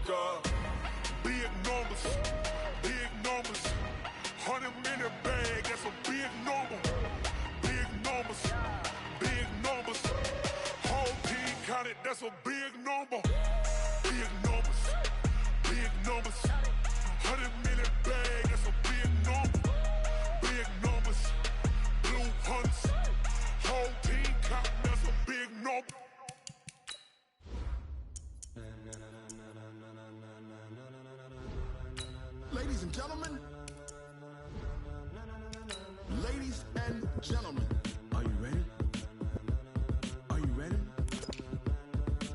Big numbers, big numbers. 100-minute bag, that's a big number. Big numbers, big numbers. Whole team counted, that's a big number. Big numbers, big numbers. 100-minute bag, that's a big number. Big numbers, blue hunts. Whole team counting, that's a big number. Ladies and gentlemen, ladies and gentlemen, are you ready? Are you ready?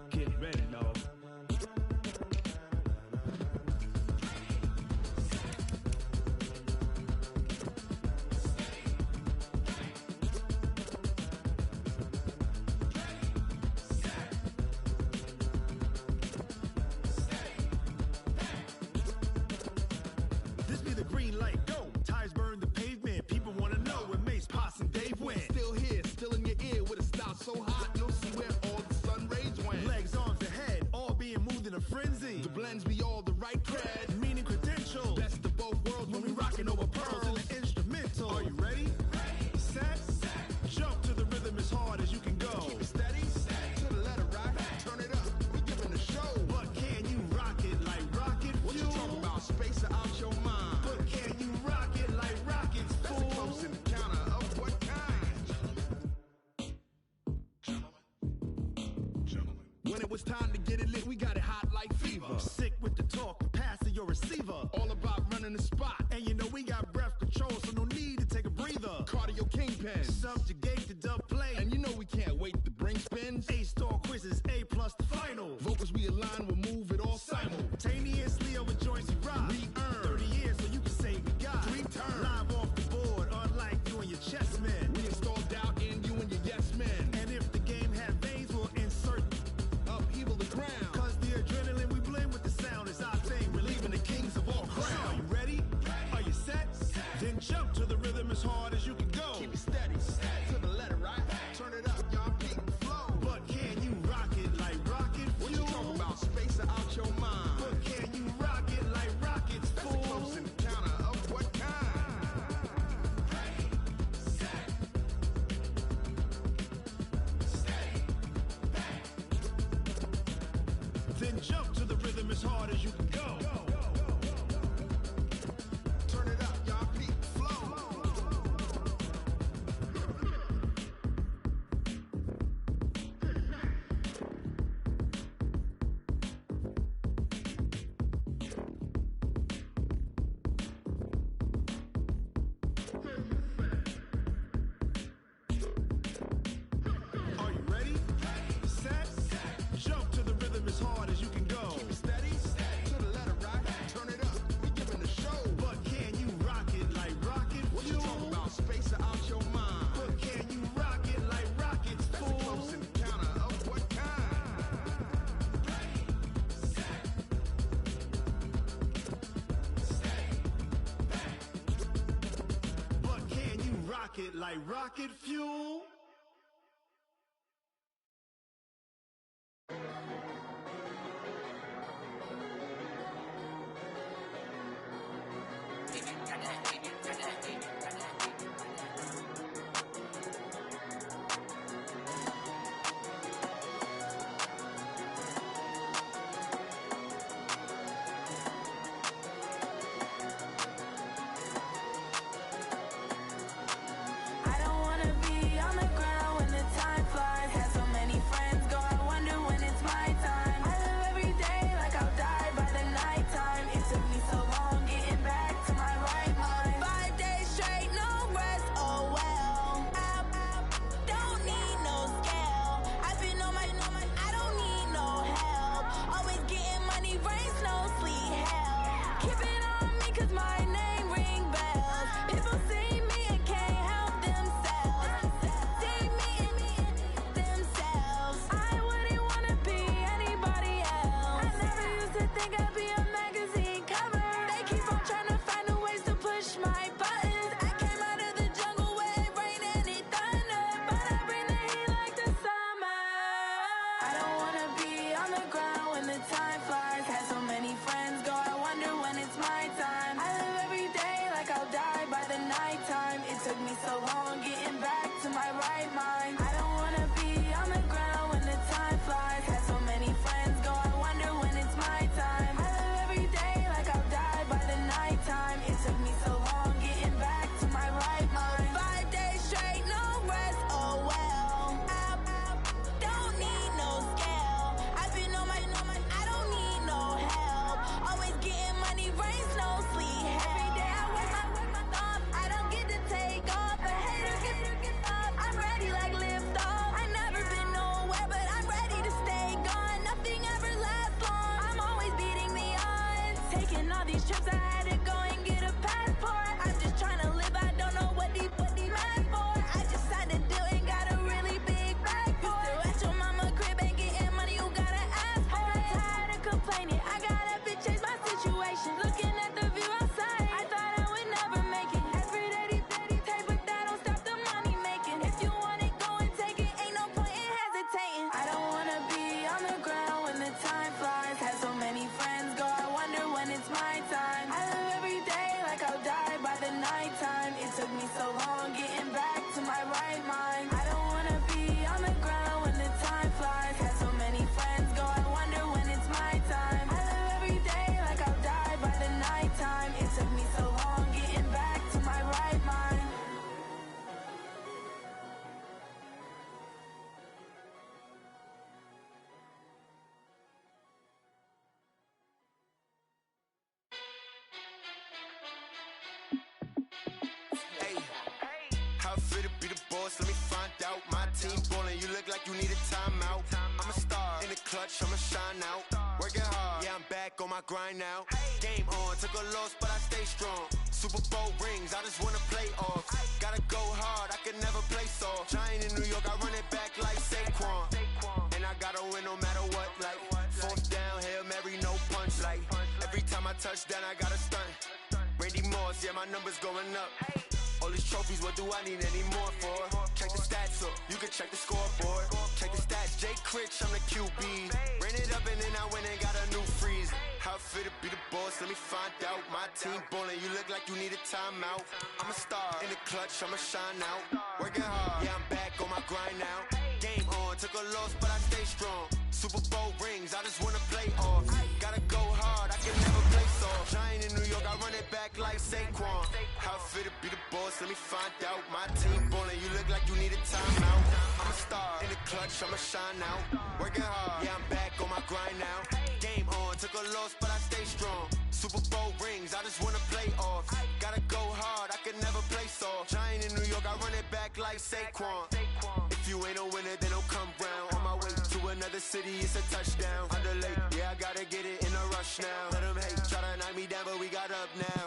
Get ready, dog. This be the green light, go. Tires burn the pavement. People wanna know where Mace, Pops, and Dave went. Still here, still in your ear with a style so hot, you'll see where all the sun rays went. Legs, arms, and head, all being moved in a frenzy. The blends be all the right cred, Meaning credentials. best of both worlds when we rockin' over pearls in the instrumental. Are you ready? Set, jump to the rhythm as hard as you can go. Keep it steady, to the letter right, turn it up, we giving the show. But can you rock it like rocket fuel? What you talking about? Space or out your mind? But can you rock it like rockets, That's a fool? close encounter of what kind? Gentlemen. When it was time to get it lit, we got it hot like fever. Sick with the talk, pass to your receiver. All about running the spot. And you know we got breath control, so no need to take a breather. Cardio kingpin. Subjugate the dub play. And you know we can't wait to bring spins. A-star quizzes, A+ the final. Vocals we align, we'll move it all Simultaneously over joints we rock. We earn 30 years, so you can say we got 3 turns. live off the board, unlike you and your chess men. We install doubt in you and your yes men. And if the game had veins, we'll insert. Upheaval the ground. Cause the adrenaline we blend with the sound is our thing, relieving the kings of all Crown. crowns. Are you ready? Are you set? Then jump to the rhythm as hard as you can go. Keep it steady, to the letter right. Turn it up, y'all peak the flow. But can you rock it like rocket fuel? What you talking about? Space or out your mind? But can you rock it like rockets, That's a fool? close encounter of what kind? Then jump to the rhythm as hard as you can go. Turn it up, y'all peak the flow. Are you ready? Set, jump to the rhythm as hard as you can go. Keep it steady, to the letter right. Turn it up, we giving the show. But can you rock it like rocket What you fuel? talking about? Space or out your mind? But can you rock it like rockets, That's a fool? close encounter of what kind? But can you rock it like rocket fuel? I don't wanna be on all these trips, I had to go and get a passport. I'm just trying to live, I don't know what these mad for. I just signed a deal and got a really big bag for it. Still at your mama crib ain't getting money, you gotta ask for it. I'm tired of complaining, I gotta change my situation. Looking at the view outside, I thought I would never make it. Every day they take, but that don't stop the money making. If you want it, go and take it, ain't no point in hesitating. I don't wanna be on the ground when the time flies. Had so many friends go, I wonder when it's my time. I live every day like I'll die by the nighttime. It took me so long getting back to my right mind. I don't wanna be on the ground when the time flies. Had so many friends go, I wonder when it's my time. I live every day like I'll die by the nighttime. It took me so long getting back to my right mind. Hey, how it feel to be the boss? Let me find out. My team ballin', you look like you need a timeout. I'm a star in the clutch, I'ma shine out. Working hard, yeah, I'm back on my grind now. Game on, took a loss, but I stay strong. Super Bowl rings, I just wanna play off. Gotta go hard, I can never play soft. Giant in New York, I run it back like Saquon. And I gotta win no matter what, like fourth down, Hail Mary, no punch. Like every time I touch down, I gotta stunt. Randy Moss, yeah, my numbers going up. All these trophies, what do I need any more for? Check the stats up, you can check the scoreboard. Check the stats, Jay Critch, I'm the QB. Ran it up and then I went and got a new freeze. How it feel to be the boss, let me find out. My team ballin', you look like you need a timeout. I'm a star in the clutch, I'ma shine out. Working hard, yeah, I'm back on my grind now. Game on, took a loss, but I stay strong. Super Bowl rings, I just wanna play off. Gotta go hard, I can never play soft. Giant in New York, I run it back like Saquon. How it feel to be the boss, let me find out. My team ballin', you look like you need a timeout. I'm a star in the clutch, I'ma shine out. Working hard, yeah, I'm back on my grind now. Game on, took a loss, but I stay strong. Super Bowl rings, I just wanna play off. Gotta go hard, I can never play soft. Giant in New York, I run it back like Saquon. If you ain't a winner, then don't come round. On my way to another city, it's a touchdown. Underlay, yeah, I gotta get it in a rush now. Let them hate, try to knock me down, but we got up now.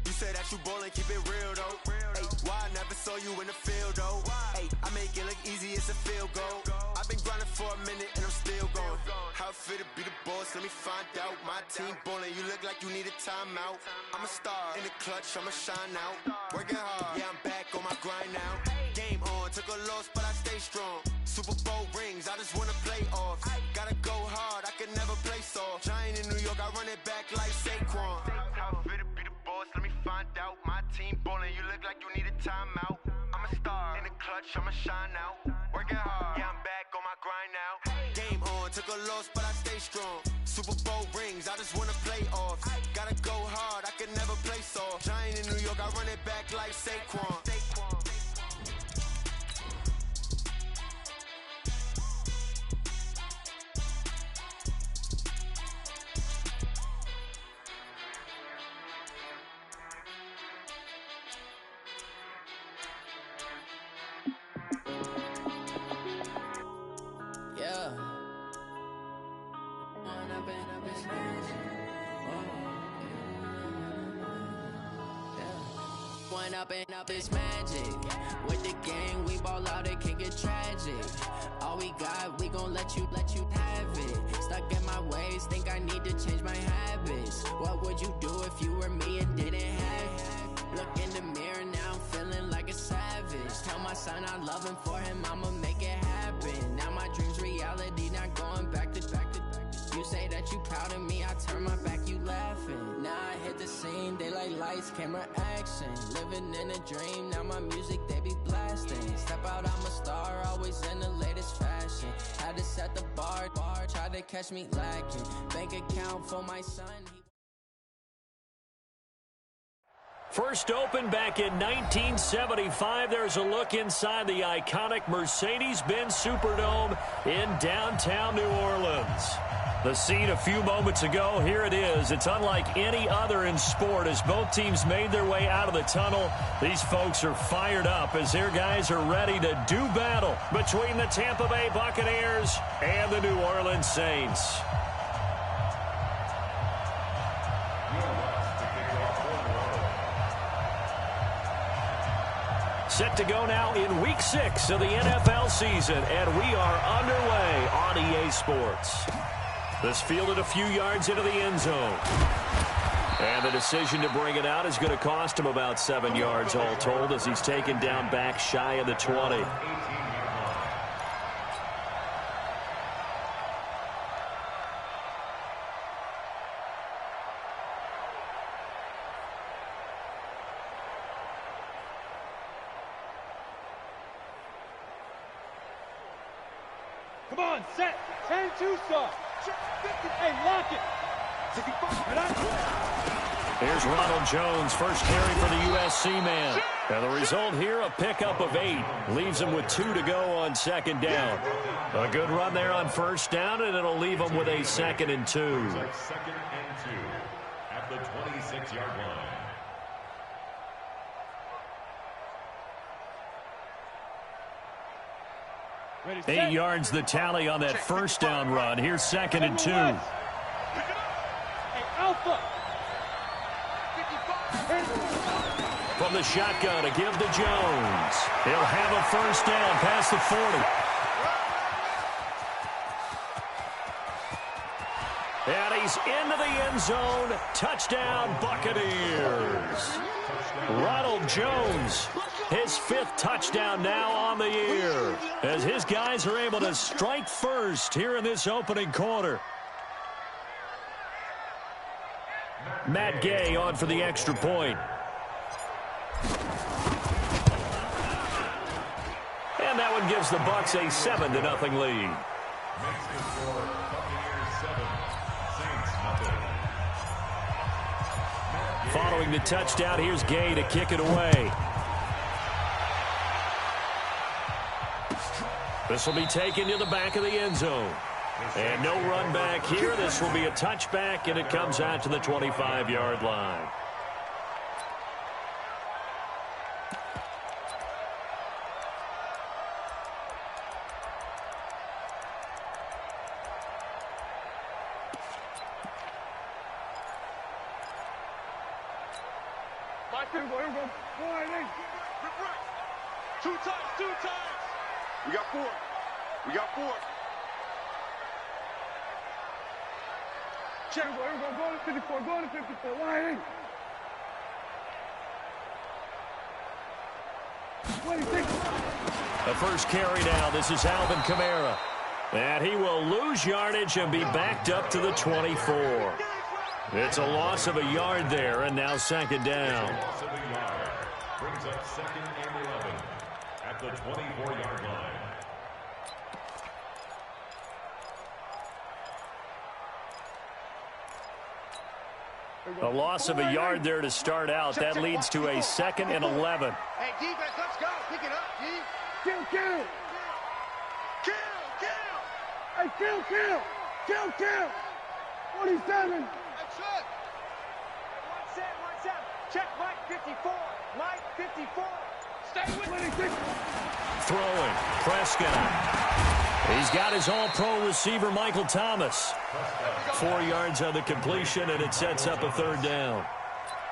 You say that you ballin', keep it real though. Ay, why I never saw you in the field though? Ay, I make it look easy, it's a field goal. I've been grinding for a minute and I'm still going. How it feel to be the boss, let me find out. My team ballin', you look like you need a timeout. I'm a star in the clutch, I'ma shine out. Working hard, yeah, I'm back on my grind now. Game on, took a loss, but I stay strong. Super Bowl rings, I just wanna play off. Gotta go hard, I can never play soft. Giant in New York, I run it back like Saquon. How it feel to be the boss, let me find out. My team ballin', you look like you need a timeout. I'm a star in the clutch, I'ma shine out. Working hard, yeah, I'm back on my grind now. Game on, took a loss, but I stay strong. Super Bowl rings, I just wanna play off. Gotta go hard, I can never play soft. Giant in New York, I run it back like Saquon. Up is magic. With the gang, we ball out, it can get tragic. All we got, we gon' let you have it. Stuck in my ways, think I need to change my habits. What would you do if you were me and didn't have it? Look in the mirror, now I'm feeling like a savage. Tell my son I love him, for him I'ma make it happen. Now my dream's reality, not going back to. You say that you proud of me, I turn my back, you laughing. Now I hit the scene, daylight lights, camera action. Living in a dream, now my music, they be blasting. Step out, I'm a star, always in the latest fashion. Had to set the bar, tried to catch me lacking. Bank account for my son. First opened back in 1975, there's a look inside the iconic Mercedes-Benz Superdome in downtown New Orleans. The scene a few moments ago, here it is. It's unlike any other in sport as both teams made their way out of the tunnel. These folks are fired up as their guys are ready to do battle between the Tampa Bay Buccaneers and the New Orleans Saints. Set to go now in Week 6 of the NFL season, and we are underway on EA Sports. This fielded a few yards into the end zone. And the decision to bring it out is going to cost him about 7 yards all told as he's taken down back shy of the 20. Come on, set. 10-2 stop. Hey, lock it. Here's Ronald Jones, first carry for the USC man. And the result here, a pickup of 8. Leaves him with 2 to go on second down. A good run there on first down, and it'll leave him with a 2nd and 2. 2nd and 2 at the 26-yard line. 8 yards the tally on that first down run. Here's 2nd and 2. Hey, Alpha. From the shotgun to give to Jones. He'll have a first down past the 40. And he's into the end zone. Touchdown, Buccaneers. Ronald Jones, his 5th touchdown now on the year, as his guys are able to strike first here in this opening quarter. Matt Gay on for the extra point. And that one gives the Bucs a 7-0 lead. Following the touchdown, here's Gay to kick it away. This will be taken to the back of the end zone. And no run back here. This will be a touchback, and it comes out to the 25-yard line. Two times. We got 4. We got 4. Check, we're going to go to 54. Go to 54. Line. 26. The first carry now. This is Alvin Kamara. And he will lose yardage and be backed up to the 24. It's a loss of a yard there, and now 2nd down. Loss of a yard brings up 2nd and 11 at the 24-yard line. A loss of a yard there to start out. That leads to a 2nd and 11. Hey, defense, let's go. Pick it up, D. Kill. Hey, kill. 47. That's it. 1-7. Check Mike 54. Mike 54. Stay with 26. Throwing. Prescott. He's got his all-pro receiver, Michael Thomas. 4 yards on the completion, and it sets up a 3rd down.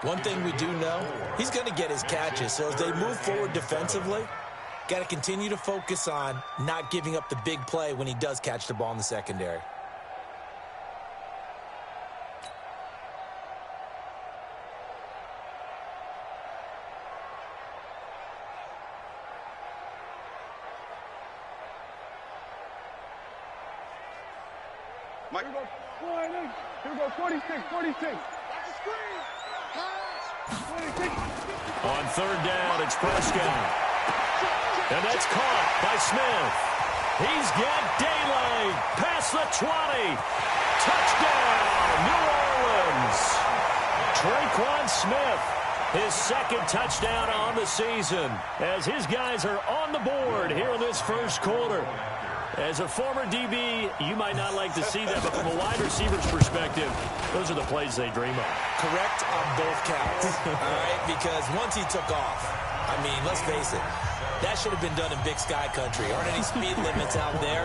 One thing we do know, he's going to get his catches. So as they move forward defensively, got to continue to focus on not giving up the big play when he does catch the ball in the secondary. Mike. Here we go, 46. That's a screen. Pass. 26. On 3rd down, it's Prescott. And that's caught by Smith. He's got daylight past the 20. Touchdown, New Orleans. Traquan Smith, his 2nd touchdown on the season, as his guys are on the board here in this first quarter. As a former DB, you might not like to see that, but from a wide receiver's perspective, those are the plays they dream of. Correct on both counts, all right? Because once he took off, I mean, let's face it, that should have been done in Big Sky Country. Aren't any speed limits out there?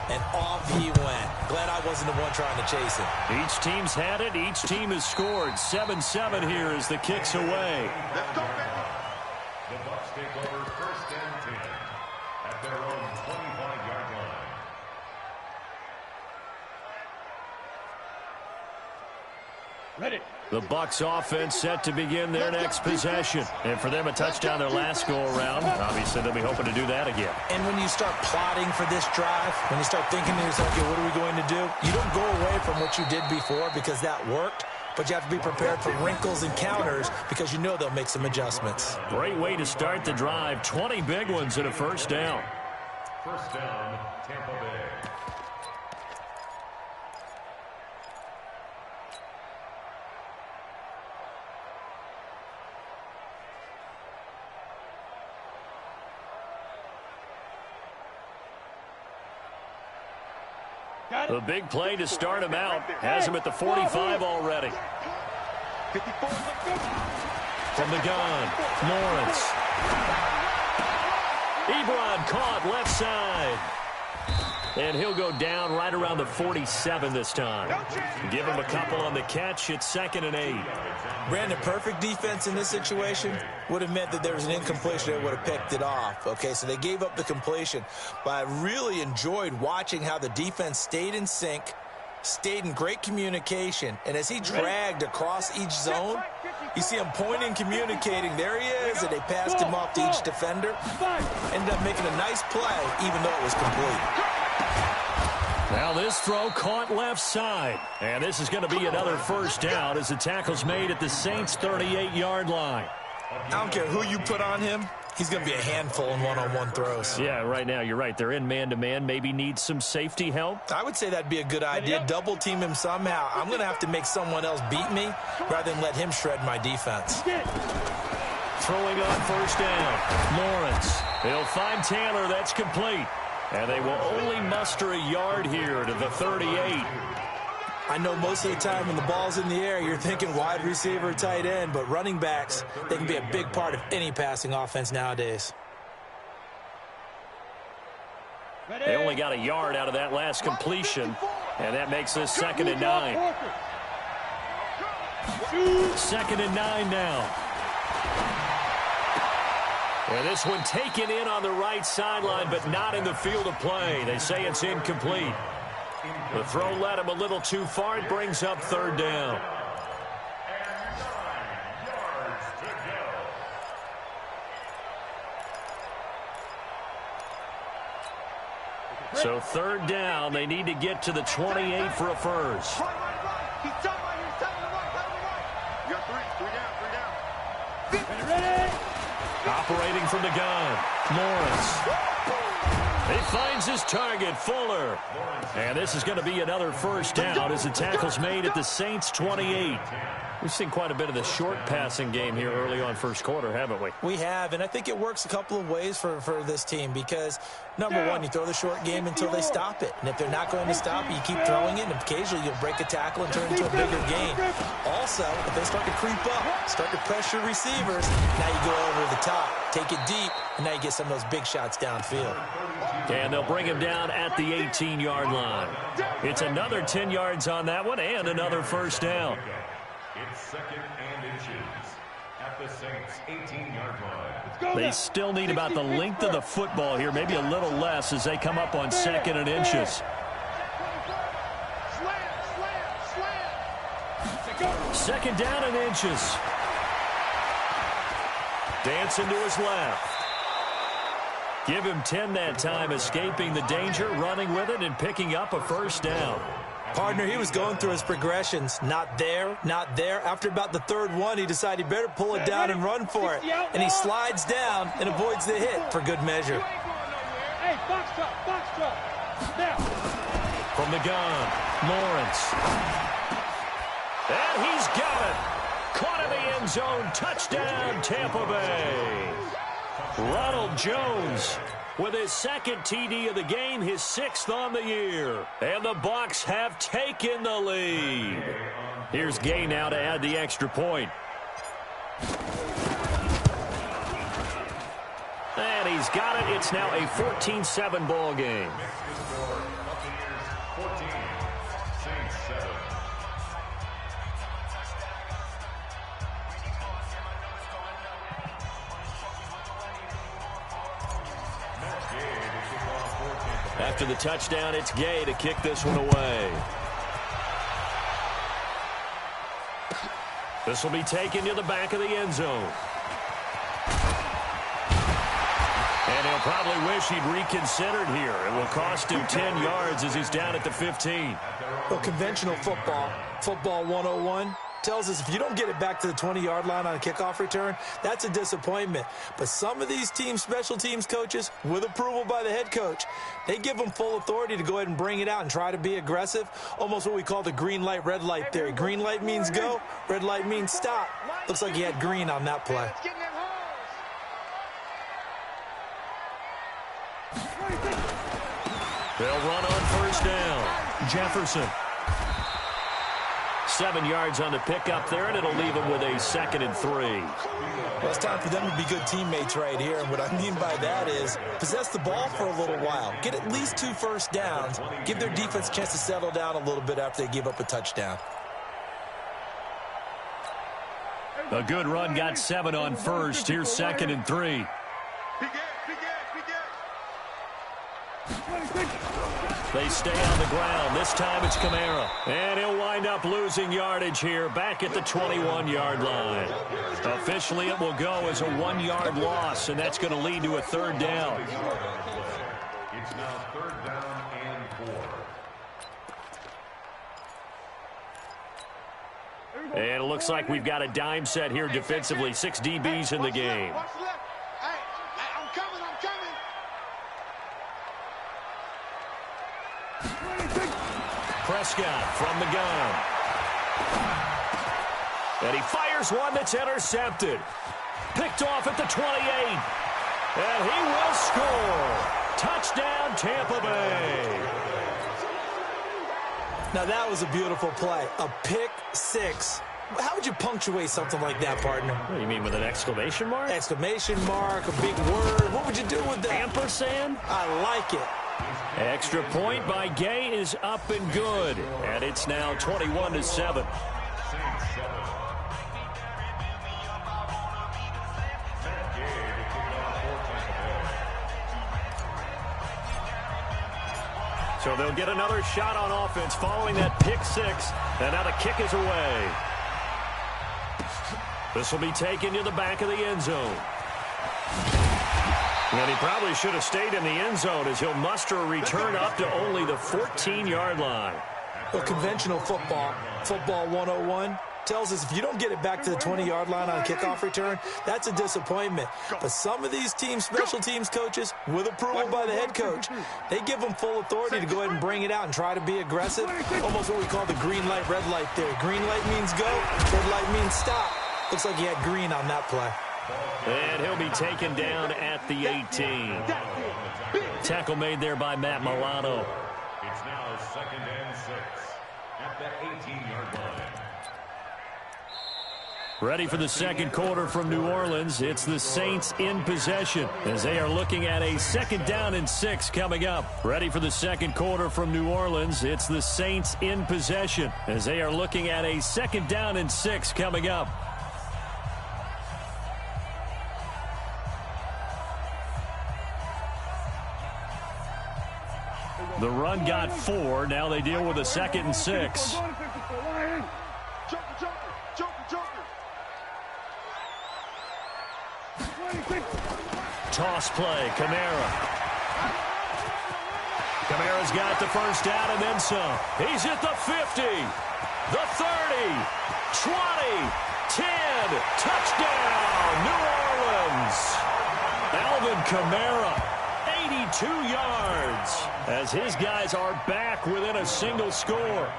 And off he went. Glad I wasn't the one trying to chase him. Each team's had it. Each team has scored. 7-7 here as the kick's away. Let's go, baby. The Bucs take over at their own 25-yard line. Ready. The Bucs offense set to begin their next possession. And for them, a touchdown their last go-around. Obviously, they'll be hoping to do that again. And when you start plotting for this drive, when you start thinking to yourself, okay, what are we going to do? You don't go away from what you did before because that worked, but you have to be prepared for wrinkles and counters because you know they'll make some adjustments. Great way to start the drive. 20 big ones and a first down. First down, Tampa Bay. The big play to start him out. Has him at the 45 already. 54. From the gun, Lawrence. Ebron caught left side. And he'll go down right around the 47 this time. Give him a couple on the catch. It's 2nd and 8. Brandon, perfect defense in this situation would have meant that there was an incompletion that would have picked it off. Okay, so they gave up the completion. But I really enjoyed watching how the defense stayed in sync, stayed in great communication. And as he dragged across each zone, you see him pointing, communicating. There he is, and they passed him off to each defender. Ended up making a nice play, even though it was complete. Now this throw caught left side. And this is going to be another first down as the tackle's made at the Saints' 38-yard line. I don't care who you put on him. He's going to be a handful in one-on-one throws. Yeah, right now, you're right. They're in man-to-man. Maybe need some safety help. I would say that'd be a good idea. Double team him somehow. I'm going to have to make someone else beat me rather than let him shred my defense. Throwing on first down. Lawrence. They'll find Taylor. That's complete. And they will only muster a yard here to the 38. I know most of the time when the ball's in the air, you're thinking wide receiver, tight end, but running backs, they can be a big part of any passing offense nowadays. They only got a yard out of that last completion, and that makes this 2nd and 9. 2nd and 9 now. And this one taken in on the right sideline, but not in the field of play. They say it's incomplete. The throw led him a little too far. It brings up 3rd down. So 3rd down, they need to get to the 28 for a first. Operating from the gun, Lawrence. He finds his target, Fuller. And this is going to be another first down as the tackle's made at the Saints' 28. We've seen quite a bit of the short passing game here early on first quarter, haven't we? We have, and I think it works a couple of ways for this team because, number one, you throw the short game until they stop it. And if they're not going to stop it, you keep throwing it, and occasionally you'll break a tackle and turn it into a bigger gain. Also, if they start to creep up, start to pressure receivers, now you go over the top, take it deep, and now you get some of those big shots downfield. And they'll bring him down at the 18-yard line. It's another 10 yards on that one and another first down. It's 2nd and inches at the Saints' 18-yard line. They still need about the length of the football here, maybe a little less as they come up on 2nd and inches. 2nd down and inches. Dancing to his left. Give him 10 that time, escaping the danger, running with it, and picking up a first down. Partner, he was going through his progressions. Not there, not there. After about the 3rd one, he decided he better pull it down and run for it. And he slides down and avoids the hit for good measure. Hey, box truck. Now. From the gun, Lawrence. And he's got it. Caught in the end zone. Touchdown, Tampa Bay. Ronald Jones with his 2nd TD of the game, his 6th on the year. And the Bucs have taken the lead. Here's Gay now to add the extra point. And he's got it. It's now a 14-7 ball game. Buccaneers 14, Saints 7. Gay After the touchdown, it's Gay to kick this one away. This will be taken to the back of the end zone. And he'll probably wish he'd reconsidered here. It will cost him 10 yards as he's down at the 15. Well, conventional football 101, tells us if you don't get it back to the 20-yard line on a kickoff return, that's a disappointment. But some of these team special teams coaches, with approval by the head coach, they give them full authority to go ahead and bring it out and try to be aggressive, almost what we call the green light, red light theory. Green light means go, red light means stop. Looks like he had green on that play. They'll run on first down. Jefferson. 7 yards on the pickup there, and it'll leave him with a 2nd and 3. Well, it's time for them to be good teammates right here, and what I mean by that is possess the ball for a little while. Get at least 2 first downs. Give their defense a chance to settle down a little bit after they give up a touchdown. A good run got 7 on first. Here's 2nd and 3. They stay on the ground. This time it's Kamara. And he'll wind up losing yardage here back at the 21-yard line. Officially, it will go as a 1-yard loss, and that's going to lead to a 3rd down. It's now 3rd down and 4. And it looks like we've got a dime set here defensively. 6 DBs in the game. Prescott from the gun. And he fires one that's intercepted. Picked off at the 28. And he will score. Touchdown, Tampa Bay. Now that was a beautiful play. A pick 6. How would you punctuate something like that, partner? What do you mean, with an exclamation mark? Exclamation mark, a big word. What would you do with that? Ampersand? I like it. Extra point by Gay is up and good. And it's now 21-7. So they'll get another shot on offense following that pick 6. And now the kick is away. This will be taken to the back of the end zone. And he probably should have stayed in the end zone as he'll muster a return up to only the 14-yard line. Well, conventional football 101, tells us if you don't get it back to the 20-yard line on a kickoff return, that's a disappointment. But some of these team special teams coaches, with approval by the head coach, they give them full authority to go ahead and bring it out and try to be aggressive, almost what we call the green light, red light theory. Green light means go, red light means stop. Looks like he had green on that play. And he'll be taken down at the 18. Tackle made there by Matt Milano. It's now 2nd and 6 at the 18-yard line. Ready for the second quarter from New Orleans. It's the Saints in possession as they are looking at a 2nd down and 6 coming up. Ready for the second quarter from New Orleans. It's the Saints in possession as they are looking at a 2nd down and 6 coming up. The run got 4. Now they deal with a 2nd and 6. Toss play, Kamara. Kamara's got the first down and then some. He's at the 50, the 30, 20, 10. Touchdown, New Orleans. Alvin Kamara, 82 yards, as his guys are back within a single score.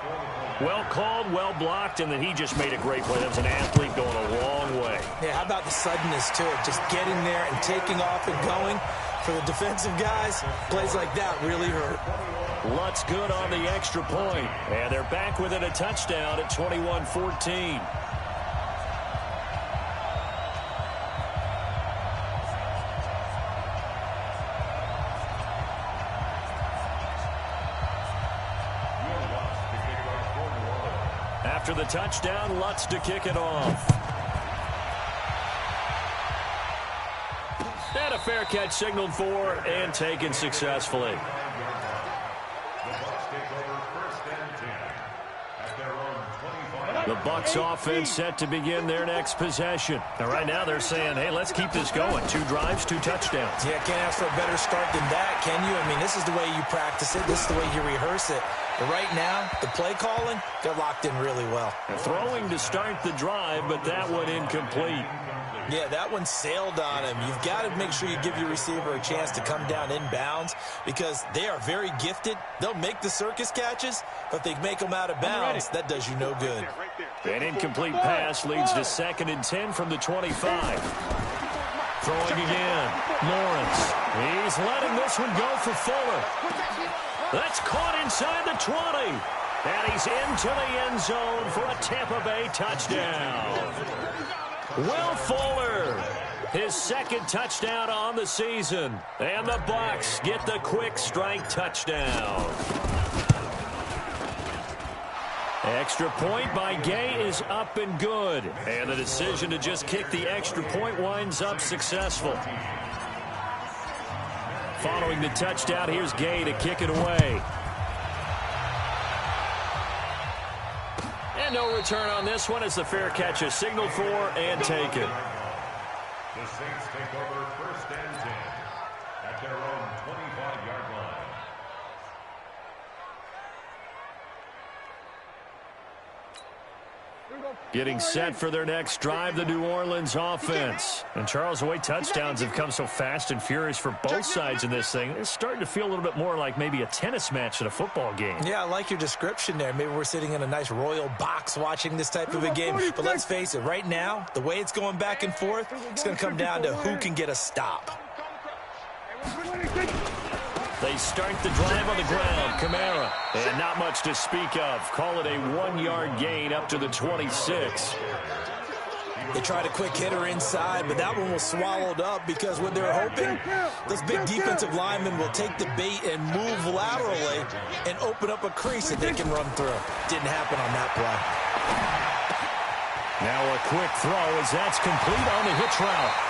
Well called, well blocked, and then he just made a great play. That was an athlete going a long way. Yeah, how about the suddenness to it? Just getting there and taking off and going. For the defensive guys, plays like that really hurt. Lutz good on the extra point, and they're back within a touchdown at 21-14. After the touchdown, Lutz to kick it off. And a fair catch signaled for and taken successfully. The Bucs offense set to begin their next possession. And right now they're saying, hey, let's keep this going. 2 drives, 2 touchdowns. Yeah, can't ask for a better start than that, can you? I mean, this is the way you practice it. This is the way you rehearse it. But right now, the play calling, they're locked in really well. Throwing to start the drive, but that one incomplete. Yeah, that one sailed on him. You've got to make sure you give your receiver a chance to come down inbounds because they are very gifted. They'll make the circus catches, but if they make them out of bounds, that does you no good. An incomplete pass leads to 2nd and 10 from the 25. Throwing again. Lawrence. He's letting this one go for Fuller. That's caught inside the 20. And he's into the end zone for a Tampa Bay touchdown. Will Fuller, his 2nd touchdown on the season. And the Bucs get the quick strike touchdown. Extra point by Gay is up and good. And the decision to just kick the extra point winds up successful. Following the touchdown, here's Gay to kick it away. And no return on this one as the fair catch is signaled for and taken. The Saints take over 1st and 10 at their own 25-yard line. Getting set for their next drive, the New Orleans offense. And Charles, the way touchdowns have come so fast and furious for both sides in this thing, it's starting to feel a little bit more like maybe a tennis match at a football game. Yeah, I like your description there. Maybe we're sitting in a nice royal box watching this type of a game. But let's face it, right now, the way it's going back and forth, it's going to come down to who can get a stop. They start the drive on the ground. Kamara. And not much to speak of. Call it a 1-yard gain up to the 26. They tried a quick hitter inside, but that one was swallowed up because what they're hoping, those big defensive linemen will take the bait and move laterally and open up a crease that they can run through. Didn't happen on that play. Now a quick throw as that's complete on the hitch route.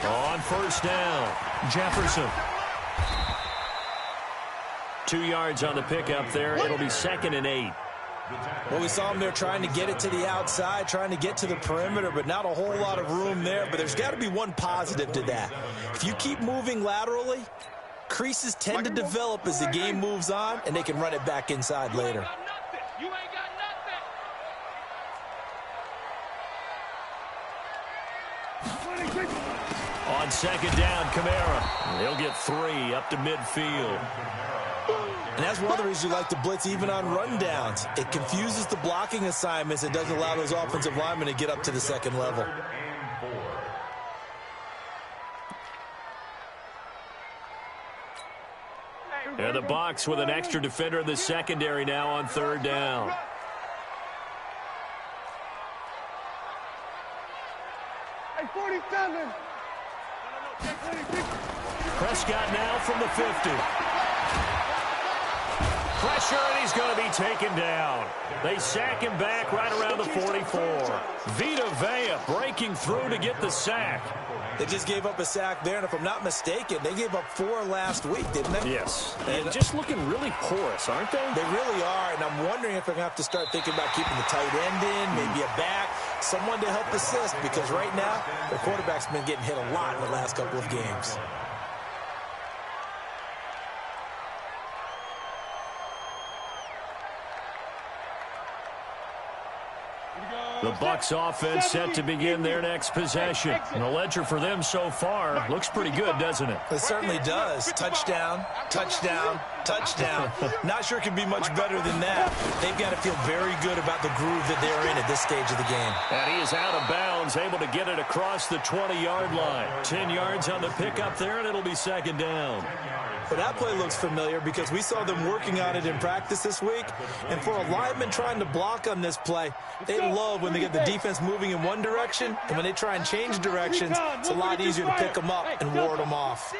On 1st down, Jefferson. 2 yards on the pickup there. It'll be 2nd and 8. Well, we saw them there trying to get it to the outside, trying to get to the perimeter, but not a whole lot of room there. But there's got to be one positive to that. If you keep moving laterally, creases tend to develop as the game moves on, and they can run it back inside later. On 2nd down, Kamara. He'll get 3 up to midfield. And that's one of the reasons you like to blitz even on rundowns. It confuses the blocking assignments. It doesn't allow those offensive linemen to get up to the 2nd level. And the Bucs with an extra defender in the secondary now on 3rd down. Hey, 47. Prescott now from the 50. Pressure, and he's going to be taken down. They sack him back right around the 44. Vita Vea breaking through to get the sack. They just gave up a sack there, and if I'm not mistaken, they gave up 4 last week, didn't they? Yes. And just looking really porous, aren't they? They really are, and I'm wondering if they're going to have to start thinking about keeping the tight end in, maybe a back, someone to help assist, because right now, their quarterback's been getting hit a lot in the last couple of games. The Bucs offense set to begin their next possession. And the ledger for them so far looks pretty good, doesn't it? It certainly does. Touchdown, touchdown, touchdown. Not sure it can be much better than that. They've got to feel very good about the groove that they're in at this stage of the game. And he is out of bounds, able to get it across the 20-yard line. 10 yards on the pickup there, and it'll be second down. Well, that play looks familiar because we saw them working on it in practice this week. And for a lineman trying to block on this play, they love when they get the defense moving in one direction. And when they try and change directions, it's a lot easier to pick them up and ward them off.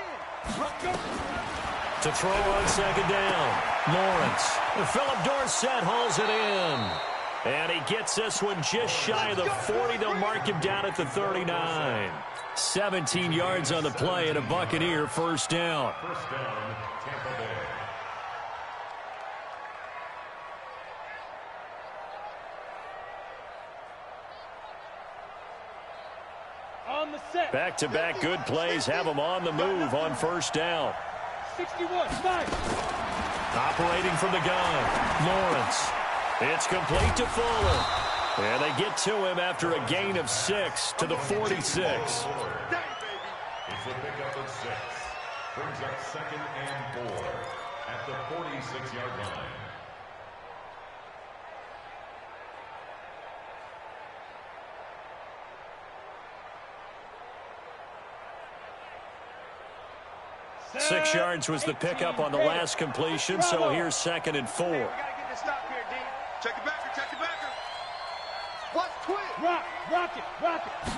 To throw on second down, Lawrence. Philip Dorsett hauls it in. And he gets this one just shy of the 40. They'll mark him down at the 39. 17 yards on the play and a Buccaneer first down. First down, Tampa Bay. On the set. Back-to-back good plays have them on the move on first down. 61, 5. Operating from the gun, Lawrence. It's complete to Fuller. And they get to him after a gain of 6 to the 46. It's a pickup of 6. Brings up second and 4 at the 46-yard line. Six yards was the pickup on the last completion, so here's second and 4. We gotta get this stop here, D. Check it backer, check it backer. What's quick? Rock it,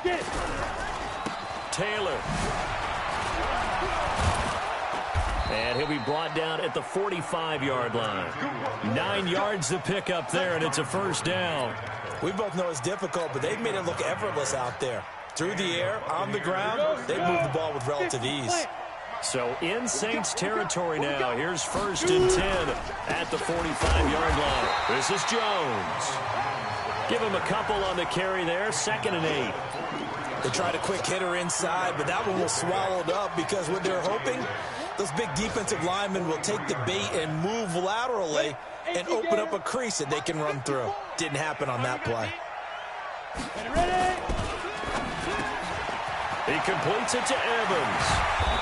get it. Taylor. And he'll be brought down at the 45-yard line. 9 yards the pickup there, and it's a first down. We both know it's difficult, but they've made it look effortless out there. Through the air, on the ground, they've moved the ball with relative ease. So in Saints territory now. Here's first and 10 at the 45-yard line. This is Jones. Give him a couple on the carry there. Second and 8. They tried a quick hitter inside, but that one was swallowed up because what they're hoping, those big defensive linemen will take the bait and move laterally and open up a crease that they can run through. Didn't happen on that play. He completes it to Evans.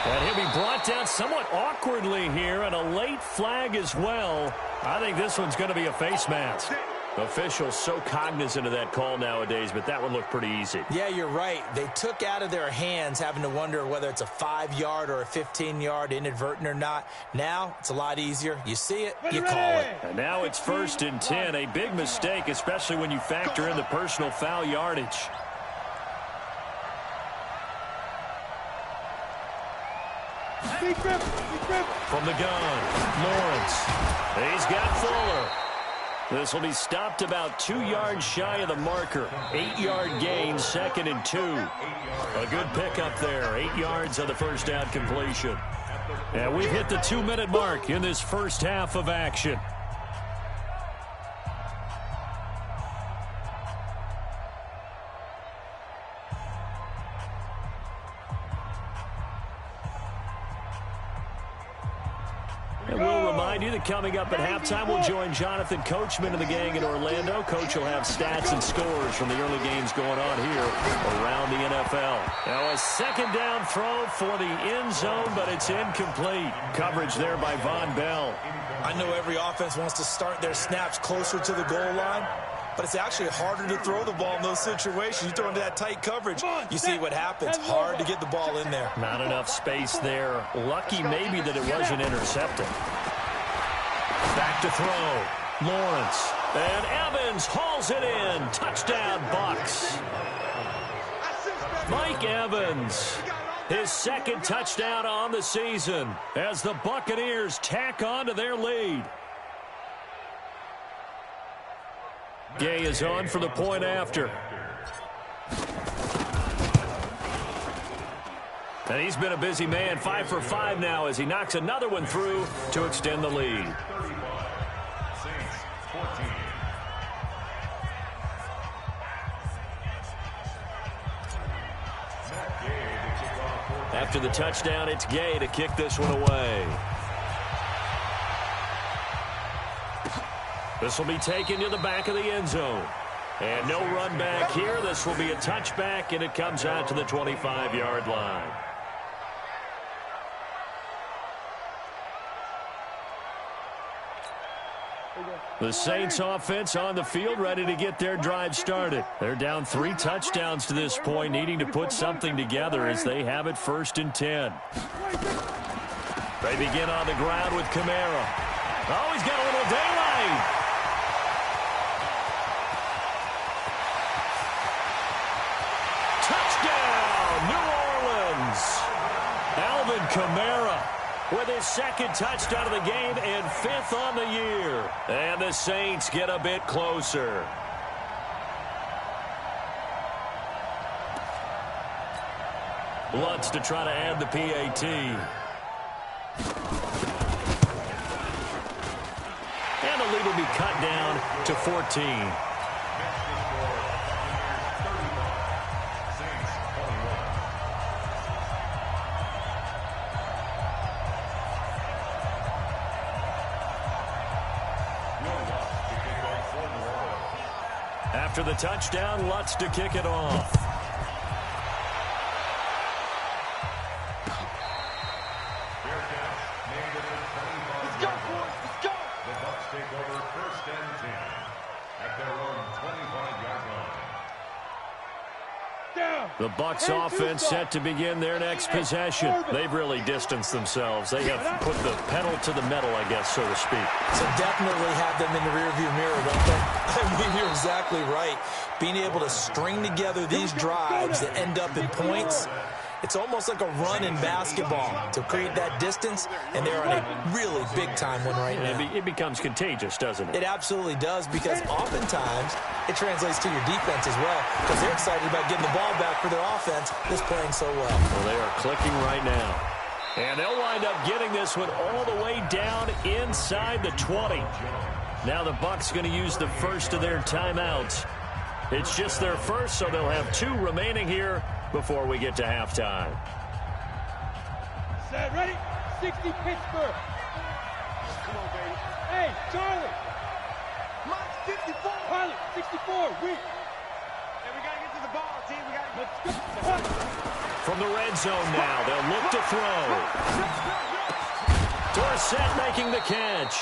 And he'll be brought down somewhat awkwardly here, and a late flag as well. I think this one's going to be a face mask. Officials so cognizant of that call nowadays, but that one looked pretty easy. Yeah, you're right. They took out of their hands having to wonder whether it's a 5-yard or a 15-yard inadvertent or not. Now it's a lot easier. You see it, you call it. And now it's first and 10. A big mistake, especially when you factor in the personal foul yardage. From the gun, Lawrence. He's got Fuller. This will be stopped about 2 yards shy of the marker. 8-yard gain, second and 2. A good pickup there. 8 yards on the first down completion. And we've hit the 2-minute mark in this first half of action. And we'll remind you that coming up at halftime, we'll join Jonathan Coachman and the gang in Orlando. Coach will have stats and scores from the early games going on here around the NFL. Now a second down throw for the end zone, but it's incomplete. Coverage there by Von Bell. I know every offense wants to start their snaps closer to the goal line, but it's actually harder to throw the ball in those situations. You throw into that tight coverage, you see what happens. Hard to get the ball in there. Not enough space there. Lucky maybe that it wasn't intercepted. Back to throw. Lawrence. And Evans hauls it in. Touchdown, Bucs. Mike Evans. His second touchdown on the season as the Buccaneers tack on to their lead. Gay is on for the point after. And he's been a busy man, 5 for 5 now as he knocks another one through to extend the lead. After the touchdown, it's Gay to kick this one away. This will be taken to the back of the end zone. And no run back here. This will be a touchback, and it comes out to the 25-yard line. The Saints offense on the field, ready to get their drive started. They're down 3 touchdowns to this point, needing to put something together as they have it 1st and 10. They begin on the ground with Kamara. Oh, he's got a little daylight. Touchdown, New Orleans. Alvin Kamara with his 2nd touchdown of the game and 5th on the year. And the Saints get a bit closer. Lutz to try to add the PAT. And the lead will be cut down to 14. After the touchdown, Lutz to kick it off. Let's go, boys. Let's go. The Bucs take over 1st and 10 at their own 25-yard line. The Bucs offense set to begin their next possession. They've really distanced themselves. They have put the pedal to the metal, I guess, so to speak. So definitely have them in the rearview mirror, don't they? I mean, you're exactly right. Being able to string together these drives that end up in points, it's almost like a run in basketball to create that distance, and they're on a really big-time one right now. It becomes contagious, doesn't it? It absolutely does, because oftentimes it translates to your defense as well, because they're excited about getting the ball back for their offense that's playing so well. Well, they are clicking right now. And they'll wind up getting this one all the way down inside the 20. Now the Bucs going to use the first of their timeouts. It's just their first, so they'll have 2 remaining here before we get to halftime. Set, ready? 60 Pittsburgh. Come on, baby. Hey, Charlie. Mine's 54. Pilot, 64. We. Hey, we got to get to the ball, team. We got to get From the red zone now, they'll look to throw. Dorsett making the catch.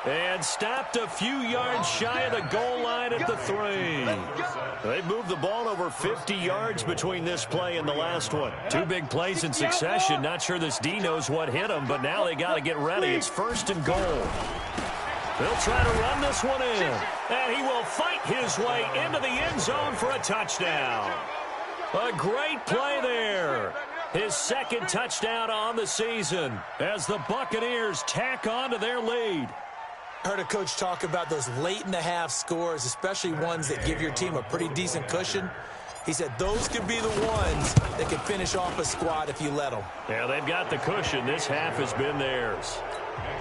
And stopped a few yards shy of the goal line at the 3. They've moved the ball over 50 yards between this play and the last one. 2 big plays in succession. Not sure this D knows what hit him, but now they got to get ready. It's 1st and goal. They'll try to run this one in. And he will fight his way into the end zone for a touchdown. A great play there. His 2nd touchdown on the season as the Buccaneers tack on to their lead. I heard a coach talk about those late-in-the-half scores, especially ones that give your team a pretty decent cushion. He said those could be the ones that can finish off a squad if you let them. Yeah, they've got the cushion. This half has been theirs.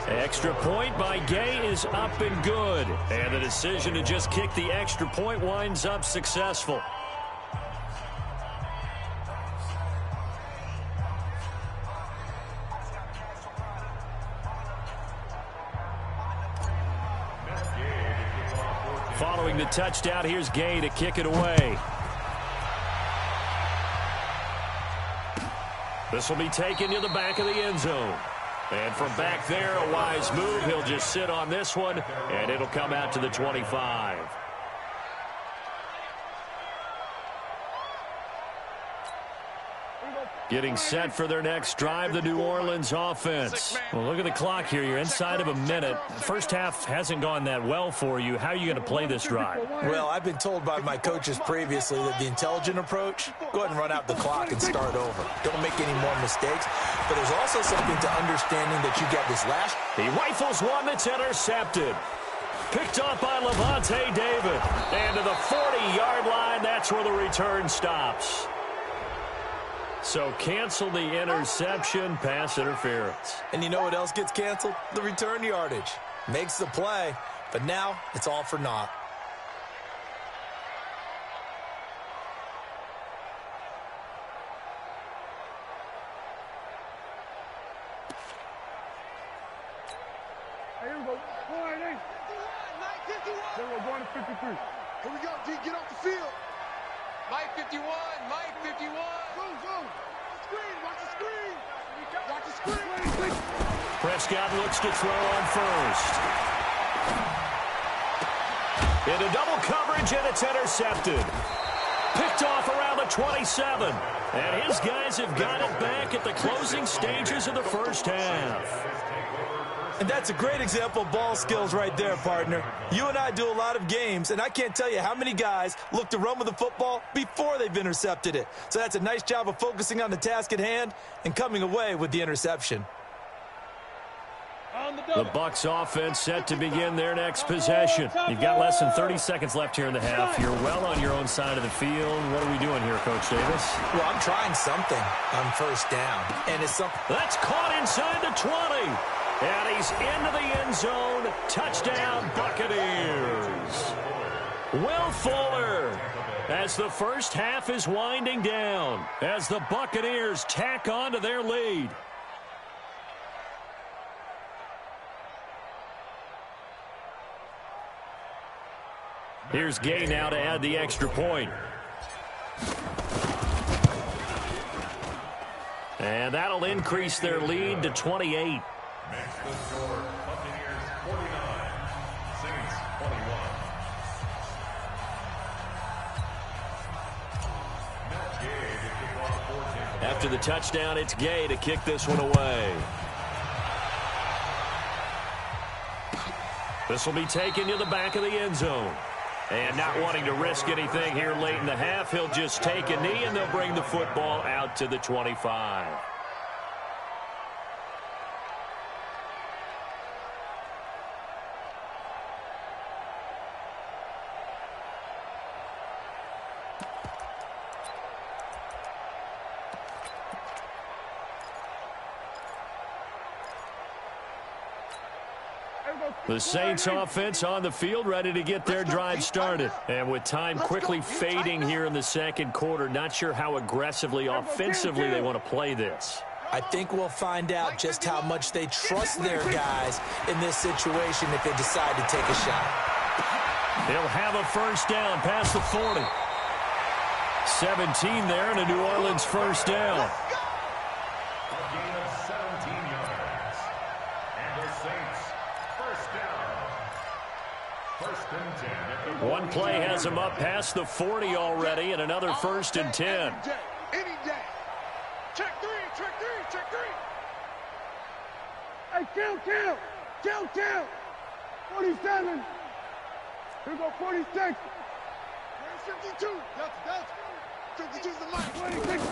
Extra point by Gay is up and good. And the decision to just kick the extra point winds up successful. Following the touchdown, here's Gay to kick it away. This will be taken to the back of the end zone. And from back there, a wise move. He'll just sit on this one, and it'll come out to the 25. Getting set for their next drive, the New Orleans offense. Well, look at the clock here. You're inside of a minute. First half hasn't gone that well for you. How are you going to play this drive? Well, I've been told by my coaches previously that the intelligent approach, go ahead and run out the clock and start over. Don't make any more mistakes. But there's also something to understanding that you got this last. He rifles one that's intercepted. Picked up by Levante David. And to the 40-yard line, that's where the return stops. So cancel the interception, pass interference. And you know what else gets canceled? The return yardage. Makes the play, but now it's all for naught. Here we go. Here we go, going to 53. Here we go, D. Get off the field. Mike 51. Mike 51. Go, go. Screen. Watch the screen. Watch the screen. Prescott looks to throw on first. Into double coverage, and it's intercepted. Picked off around the 27. And his guys have got it back at the closing stages of the first half. And that's a great example of ball skills right there, partner. You and I do a lot of games, and I can't tell you how many guys look to run with the football before they've intercepted it. So that's a nice job of focusing on the task at hand and coming away with the interception. The Bucs offense set to begin their next possession. You've got less than 30 seconds left here in the half. You're well on your own side of the field. What are we doing here, Coach Davis? Well, I'm trying something on first down. And it's something that's caught inside the 20. And he's into the end zone. Touchdown, Buccaneers. Will Fuller, as the first half is winding down, as the Buccaneers tack on to their lead. Here's Gay now to add the extra point. And that'll increase their lead to 28. Makes the score Buccaneers 49, Saints 21. Now Gay to kick off for Tampa Bay. After the touchdown, it's Gay to kick this one away. This will be taken to the back of the end zone. And not wanting to risk anything here late in the half, he'll just take a knee, and they'll bring the football out to the 25. The Saints offense on the field, ready to get their drive started. And with time quickly fading here in the second quarter, not sure how aggressively, offensively they want to play this. I think we'll find out just how much they trust their guys in this situation if they decide to take a shot. They'll have a first down past the 40. 17 there and a New Orleans first down. One play has him up past the 40 already, and another first and 10. Any day. Check three, check three, check three. Hey, kill. 47. Here we go, 46. Where's 52? That's 52's the line. 26.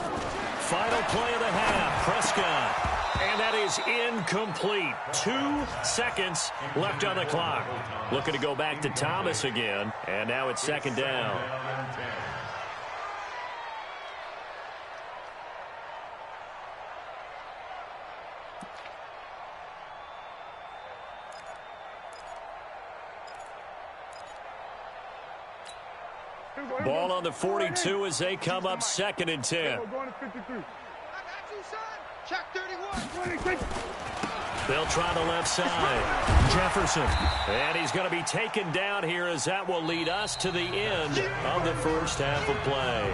Final play of the half, Prescott. And that is incomplete. 2 seconds left on the clock. Looking to go back to Thomas again. And now it's second down. Ball on the 42 as they come up second and 10. We're going to 53. I got you, son. Check 31. 26. They'll try the left side. Jefferson. And he's going to be taken down here as that will lead us to the end of the first half of play.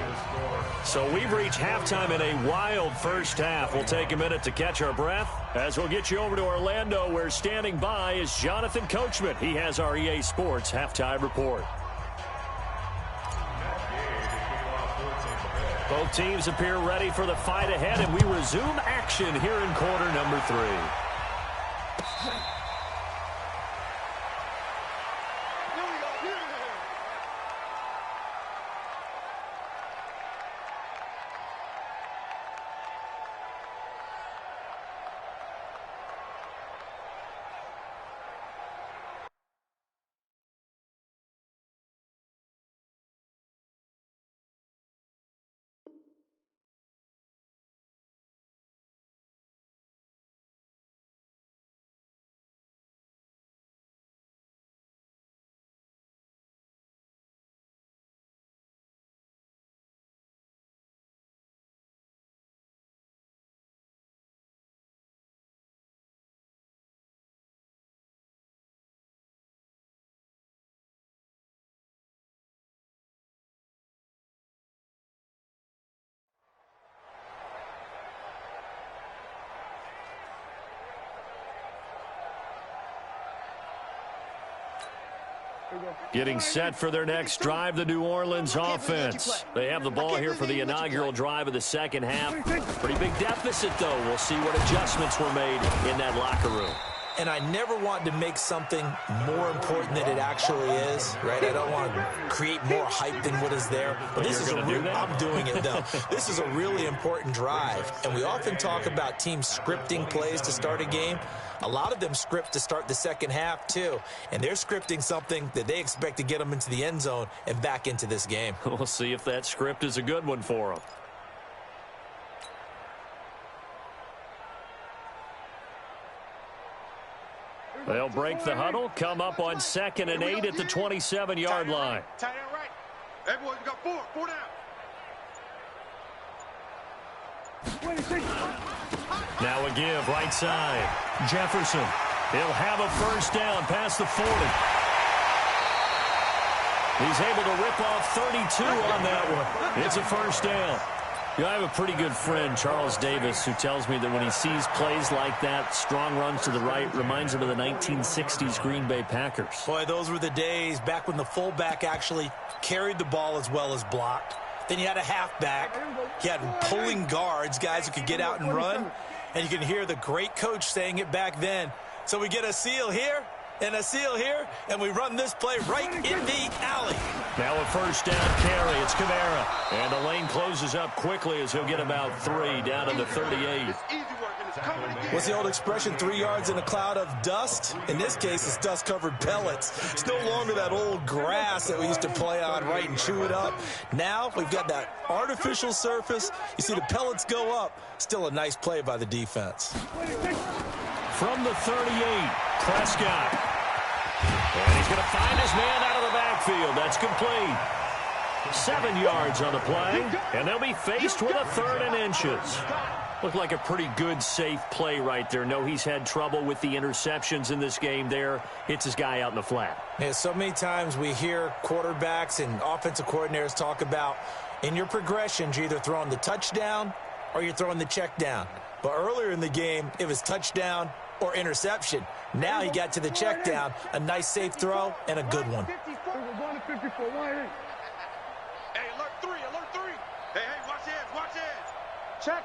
So we've reached halftime in a wild first half. We'll take a minute to catch our breath as we'll get you over to Orlando, where standing by is Jonathan Coachman. He has our EA Sports halftime report. Both teams appear ready for the fight ahead, and we resume action here in quarter number 3. Getting set for their next drive, the New Orleans offense. They have the ball here for the inaugural drive of the second half. Pretty big deficit, though. We'll see what adjustments were made in that locker room. And I never want to make something more important than it actually is, right? I don't want to create more hype than what is there. But this is I'm doing it, though. This is a really important drive. And we often talk about teams scripting plays to start a game. A lot of them script to start the second half, too. And they're scripting something that they expect to get them into the end zone and back into this game. We'll see if that script is a good one for them. They'll break the huddle, come up on 2nd and 8 at the 27-yard line. Tight end right. Everyone got four down. Now a give, right side. Jefferson. He'll have a first down past the 40. He's able to rip off 32 on that one. It's a first down. You know, I have a pretty good friend, Charles Davis, who tells me that when he sees plays like that, strong runs to the right, reminds him of the 1960s Green Bay Packers. Boy, those were the days back when the fullback actually carried the ball as well as blocked. Then you had a halfback. You had pulling guards, guys who could get out and run. And you can hear the great coach saying it back then. So we get a seal here and a seal here, and we run this play right in the alley. Now a first down carry. It's Kamara. And the lane closes up quickly as he'll get about 3 down to the 38. What's the old expression, 3 yards in a cloud of dust? In this case, it's dust-covered pellets. It's no longer that old grass that we used to play on, right, and chew it up. Now we've got that artificial surface. You see the pellets go up. Still a nice play by the defense. From the 38, Prescott. And he's going to find his man out of the backfield. That's complete. 7 yards on the play, and they'll be faced with a 3rd and inches. Looked like a pretty good, safe play right there. No, he's had trouble with the interceptions in this game there. Hits his guy out in the flat. Yeah, so many times we hear quarterbacks and offensive coordinators talk about in your progressions, you're either throwing the touchdown or you're throwing the check down. But earlier in the game, it was touchdown or interception. Now he got to the check down, a nice safe throw, and a good one. Hey, alert 3. Hey, watch this. Check.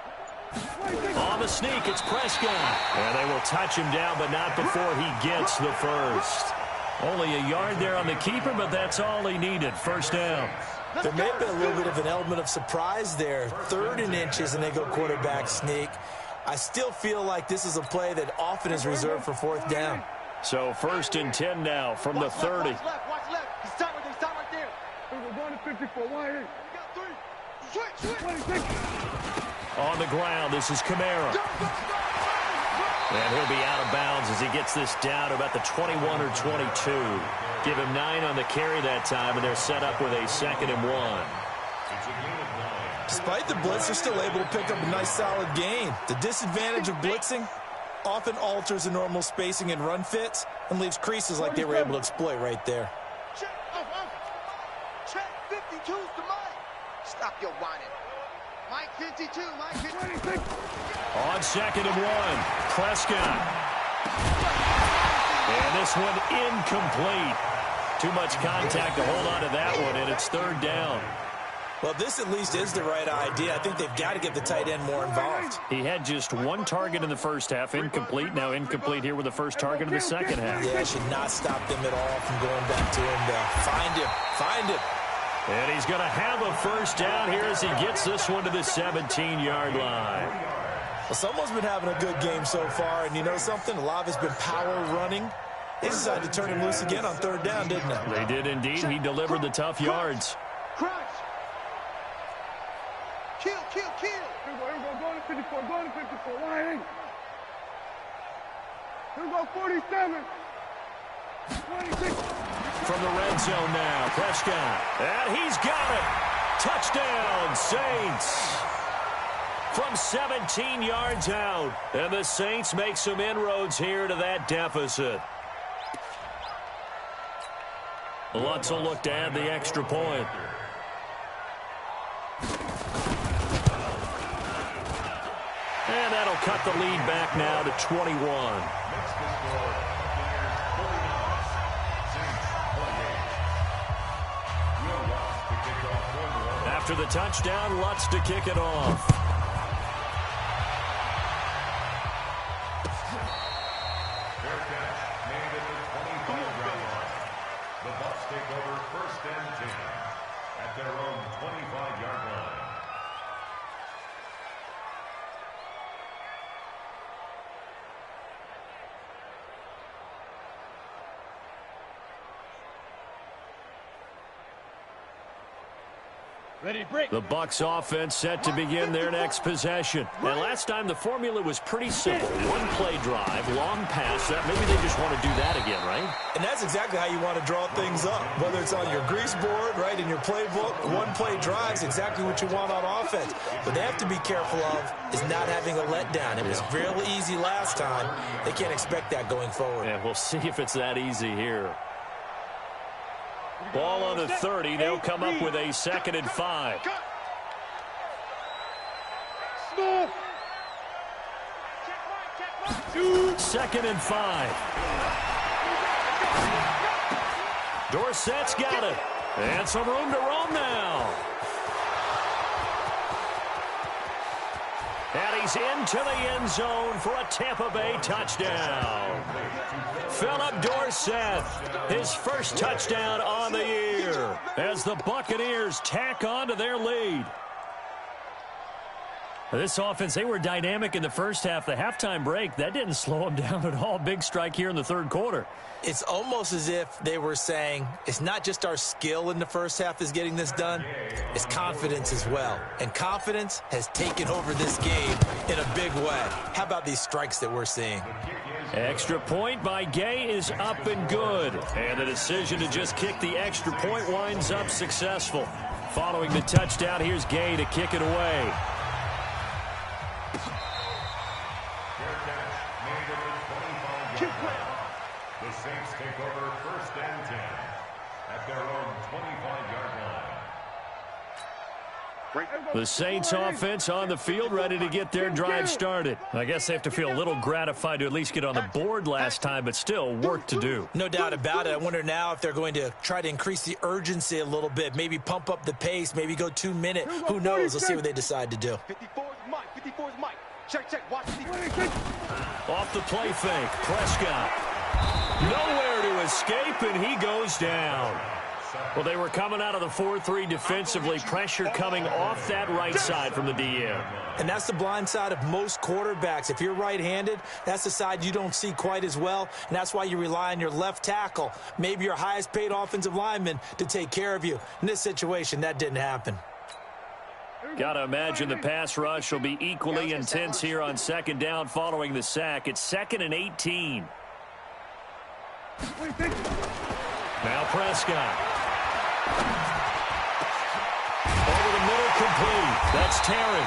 On the sneak, it's Prescott. And they will touch him down, but not before he gets the first. Only a yard there on the keeper, but that's all he needed. First down. There may have been a little bit of an element of surprise there. 3rd and inches, and they go quarterback sneak. I still feel like this is a play that often is reserved for 4th down. So 1st and 10 now from the 30. Watch left. He's stop right there. We're going to 54. You got 3. Switch. On the ground, this is Kamara. And he'll be out of bounds as he gets this down to about the 21 or 22. Give him 9 on the carry that time, and they're set up with a 2nd and 1. Despite the blitz, they're still able to pick up a nice, solid gain. The disadvantage of blitzing often alters the normal spacing and run fits and leaves creases like they were able to exploit right there. Check 52's the Mike. Stop your whining. Mike 52, Mike 52. On 2nd and 1, Prescott. And this one incomplete. Too much contact to hold on to that one, and it's 3rd down. Well, this at least is the right idea. I think they've got to get the tight end more involved. He had just 1 target in the first half, incomplete. Now incomplete here with the first target in the second half. Yeah, should not stop them at all from going back to him. Find him. And he's going to have a first down here as he gets this one to the 17-yard line. Well, someone's been having a good game so far, and you know something? A lot of it's been power running. They decided to turn him loose again on 3rd down, didn't they? They did indeed. He delivered the tough yards. Crush. Kill. Here we go. Going to 54. Line. Here we go, 47. 26. From the red zone now, Prescott. And he's got it. Touchdown, Saints. From 17 yards out. And the Saints make some inroads here to that deficit. Lutz will look to add the extra point. And that'll cut the lead back now to 21. After the touchdown, Lutz to kick it off. Fair catch made at the 25-yard line. The Bucs take over 1st and 10 at their own 25-yard line. The Bucs offense set to begin their next possession. And last time the formula was pretty simple. One play drive, long pass. Maybe they just want to do that again, right? And that's exactly how you want to draw things up. Whether it's on your grease board, right, in your playbook, one play drive is exactly what you want on offense. What they have to be careful of is not having a letdown. It was real easy last time. They can't expect that going forward. Yeah, we'll see if it's that easy here. Ball on the 30. They'll come up with a 2nd and 5. Second and 5. Dorsett's got it. And some room to roam now. And he's into the end zone for a Tampa Bay touchdown. Philip Dorsett, his first touchdown on the year as the Buccaneers tack on to their lead. This offense, they were dynamic in the first half. The halftime break, that didn't slow them down at all. Big strike here in the third quarter. It's almost as if they were saying, it's not just our skill in the first half is getting this done, it's confidence as well. And confidence has taken over this game in a big way. How about these strikes that we're seeing? Extra point by Gay is up and good. And the decision to just kick the extra point winds up successful. Following the touchdown, here's Gay to kick it away. The Saints take over 1st and 10 at their own 25-yard line. The Saints offense on the field, ready to get their drive started. I guess they have to feel a little gratified to at least get on the board last time, but still work to do. No doubt about it. I wonder now if they're going to try to increase the urgency a little bit, maybe pump up the pace, maybe go 2 minute. Who knows? Let's see what they decide to do. 54 is Mike. 54 is Mike. Check. Watch the Off the play fake, Prescott. Nowhere to escape, and he goes down. Well, they were coming out of the 4-3 defensively. Pressure coming off that right side from the DM. And that's the blind side of most quarterbacks. If you're right-handed, that's the side you don't see quite as well, and that's why you rely on your left tackle, maybe your highest-paid offensive lineman, to take care of you. In this situation, that didn't happen. Got to imagine the pass rush will be equally intense here on 2nd down following the sack. It's 2nd and 18. Now Prescott. Over the middle, complete. That's Terry.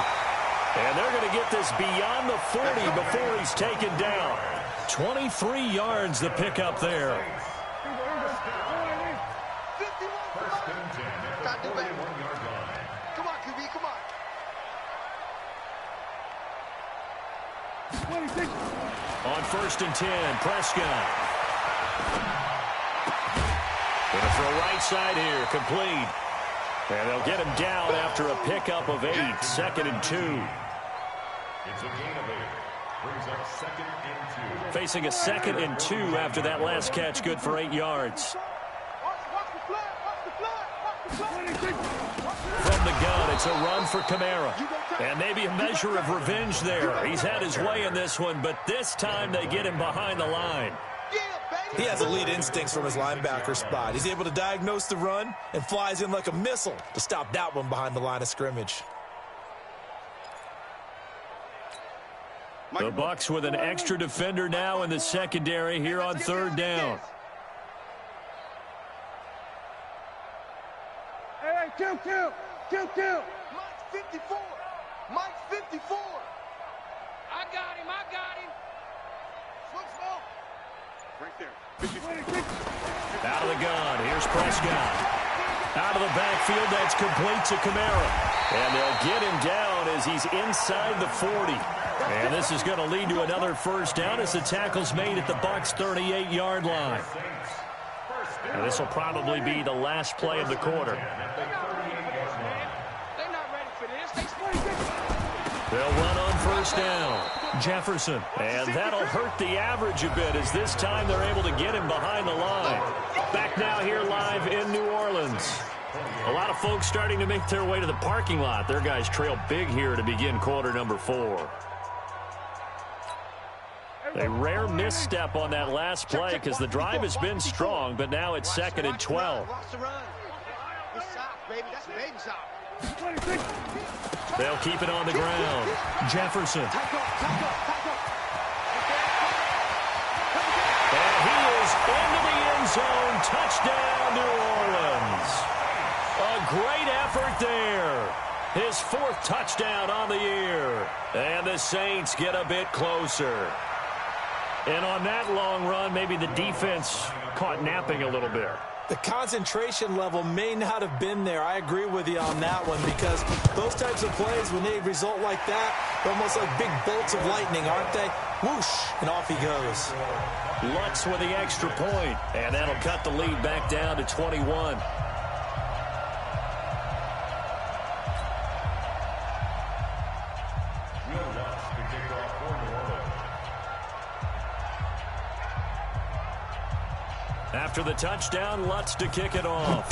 And they're going to get this beyond the 40 before he's taken down. 23 yards the pickup there. 1st and 10 at the 41-yard line. Come on, QB, come on. On 1st and 10, Prescott. Going to throw right side here, complete. And they'll get him down after a pickup of 8, 2nd and 2. It's a gain of 8. Brings up 2nd and 2. Facing a 2nd and 2 after that last catch, good for 8 yards. From the gun, it's a run for Kamara. And maybe a measure of revenge there. He's had his way in this one, but this time they get him behind the line. He has elite instincts from his linebacker spot. He's able to diagnose the run and flies in like a missile to stop that one behind the line of scrimmage. The Bucs with an extra defender now in the secondary here on 3rd down. Hey, kill. Mike's 54. Mike's 54. I got him. Slow. Right there. Out of the gun, here's Prescott. Out of the backfield, that's complete to Kamara. And they'll get him down as he's inside the 40. And this is going to lead to another 1st down as the tackle's made at the Bucs' 38-yard line. And this will probably be the last play of the quarter. They'll run on first down. Jefferson. And that'll hurt the average a bit as this time they're able to get him behind the line. Back now here live in New Orleans. A lot of folks starting to make their way to the parking lot. Their guys trail big here to begin quarter number 4. A rare misstep on that last play because the drive has been strong, but now it's 2nd and 12. They'll keep it on the ground. Jefferson. And he is into the end zone. Touchdown, New Orleans. A great effort there. His 4th touchdown on the year. And the Saints get a bit closer. And on that long run, maybe the defense caught napping a little bit. The concentration level may not have been there. I agree with you on that one because those types of plays, when they result like that, they're almost like big bolts of lightning, aren't they? Whoosh, and off he goes. Lutz with the extra point, and that'll cut the lead back down to 21. After the touchdown, Lutz to kick it off.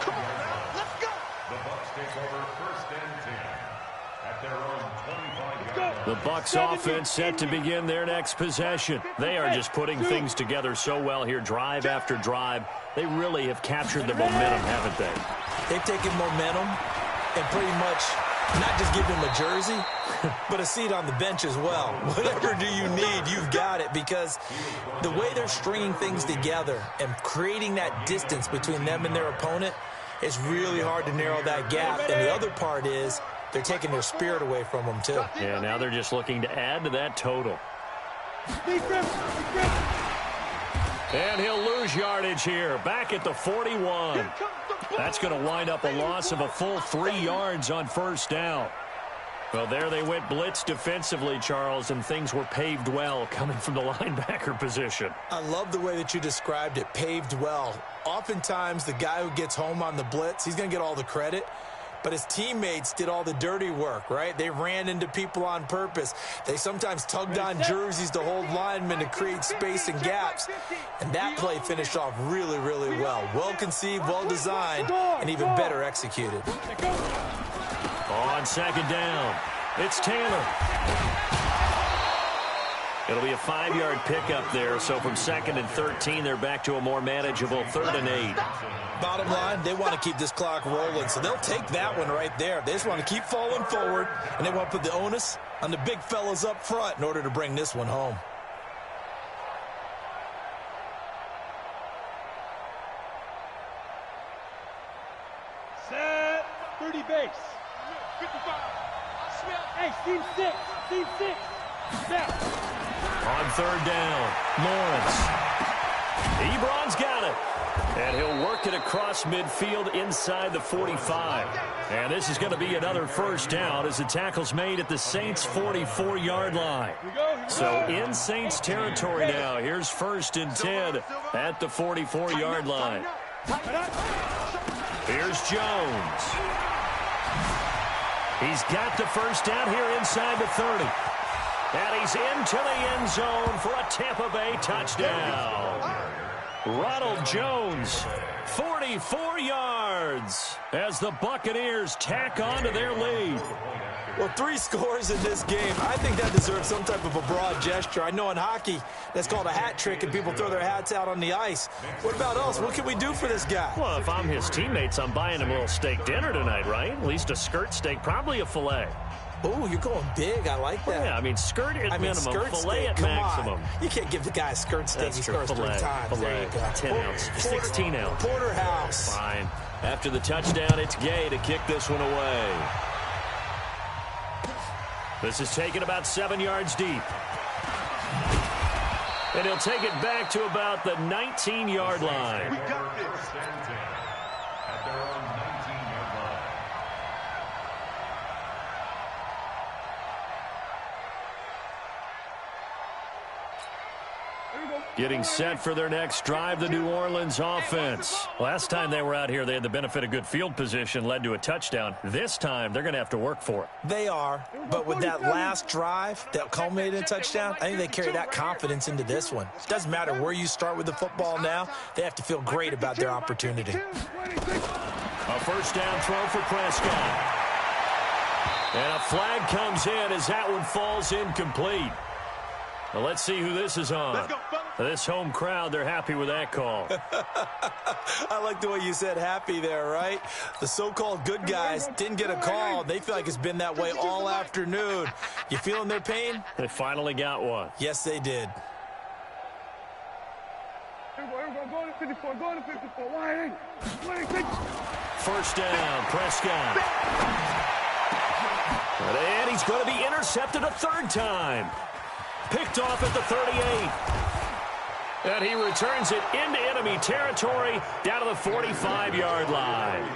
Come on now, let's go. The Bucs take over 1st and 10 at their own 25-yard line. The Bucs offense set to begin their next possession. They are just putting things together so well here, drive after drive. They really have captured the momentum, haven't they? They've taken momentum and pretty much not just give him a jersey, but a seat on the bench as well. Whatever do you need, you've got it, because the way they're stringing things together and creating that distance between them and their opponent, it's really hard to narrow that gap. And the other part is they're taking their spirit away from them, too. Yeah, now they're just looking to add to that total. And he'll lose yardage here, back at the 41. That's going to wind up a loss of a full 3 yards on first down. Well, there they went blitz defensively, Charles, and things were paved well coming from the linebacker position. I love the way that you described it, paved well. Oftentimes, the guy who gets home on the blitz, he's going to get all the credit. But his teammates did all the dirty work, right? They ran into people on purpose. They sometimes tugged on jerseys to hold linemen to create space and gaps. And that play finished off really, really well. Well conceived, well designed, and even better executed. On second down, it's Taylor. It'll be a 5-yard pickup there, so from 2nd and 13, they're back to a more manageable 3rd and 8. Bottom line, they want to keep this clock rolling, so they'll take that one right there. They just want to keep falling forward, and they want to put the onus on the big fellas up front in order to bring this one home. Set 30 base. 55. Hey, team 6. Team 6. Now. On 3rd down, Lawrence. Ebron's got it. And he'll work it across midfield inside the 45. And this is going to be another first down as the tackle's made at the Saints' 44-yard line. So in Saints territory now. Here's 1st and 10 at the 44-yard line. Here's Jones. He's got the first down here inside the 30. And he's into the end zone for a Tampa Bay touchdown. Ronald Jones, 44 yards as the Buccaneers tack on to their lead. Well, 3 scores in this game. I think that deserves some type of a broad gesture. I know in hockey, that's called a hat trick, and people throw their hats out on the ice. What about us? What can we do for this guy? Well, if I'm his teammates, I'm buying him a little steak dinner tonight, right? At least a skirt steak, probably a filet. Oh, you're going big. I like that. Yeah, I mean, skirt at minimum, skirt filet steak, at maximum. You can't give the guy a skirt steak. That's He true. scores 3 times. Filet, There you go. 10 ounce, 16 ounce. Porterhouse. Fine. After the touchdown, it's Gay to kick this one away. This is taken about 7 yards deep. And he'll take it back to about the 19-yard line. We got this. At their own 19-yard line. There we go. Getting set for their next drive, the New Orleans offense. Last time they were out here, they had the benefit of good field position, led to a touchdown. This time, they're going to have to work for it. They are, but with that last drive that culminated in a touchdown, I think they carry that confidence into this one. It doesn't matter where you start with the football now. They have to feel great about their opportunity. A first down throw for Prescott. And a flag comes in as that one falls incomplete. Well, let's see who this is on. This home crowd, they're happy with that call. I like the way you said happy there, right? The so-called good guys didn't get a call. They feel like it's been that way all afternoon. You feeling their pain? They finally got one. Yes, they did. First down, Prescott. And he's going to be intercepted a third time. Picked off at the 38. And he returns it into enemy territory down to the 45-yard line.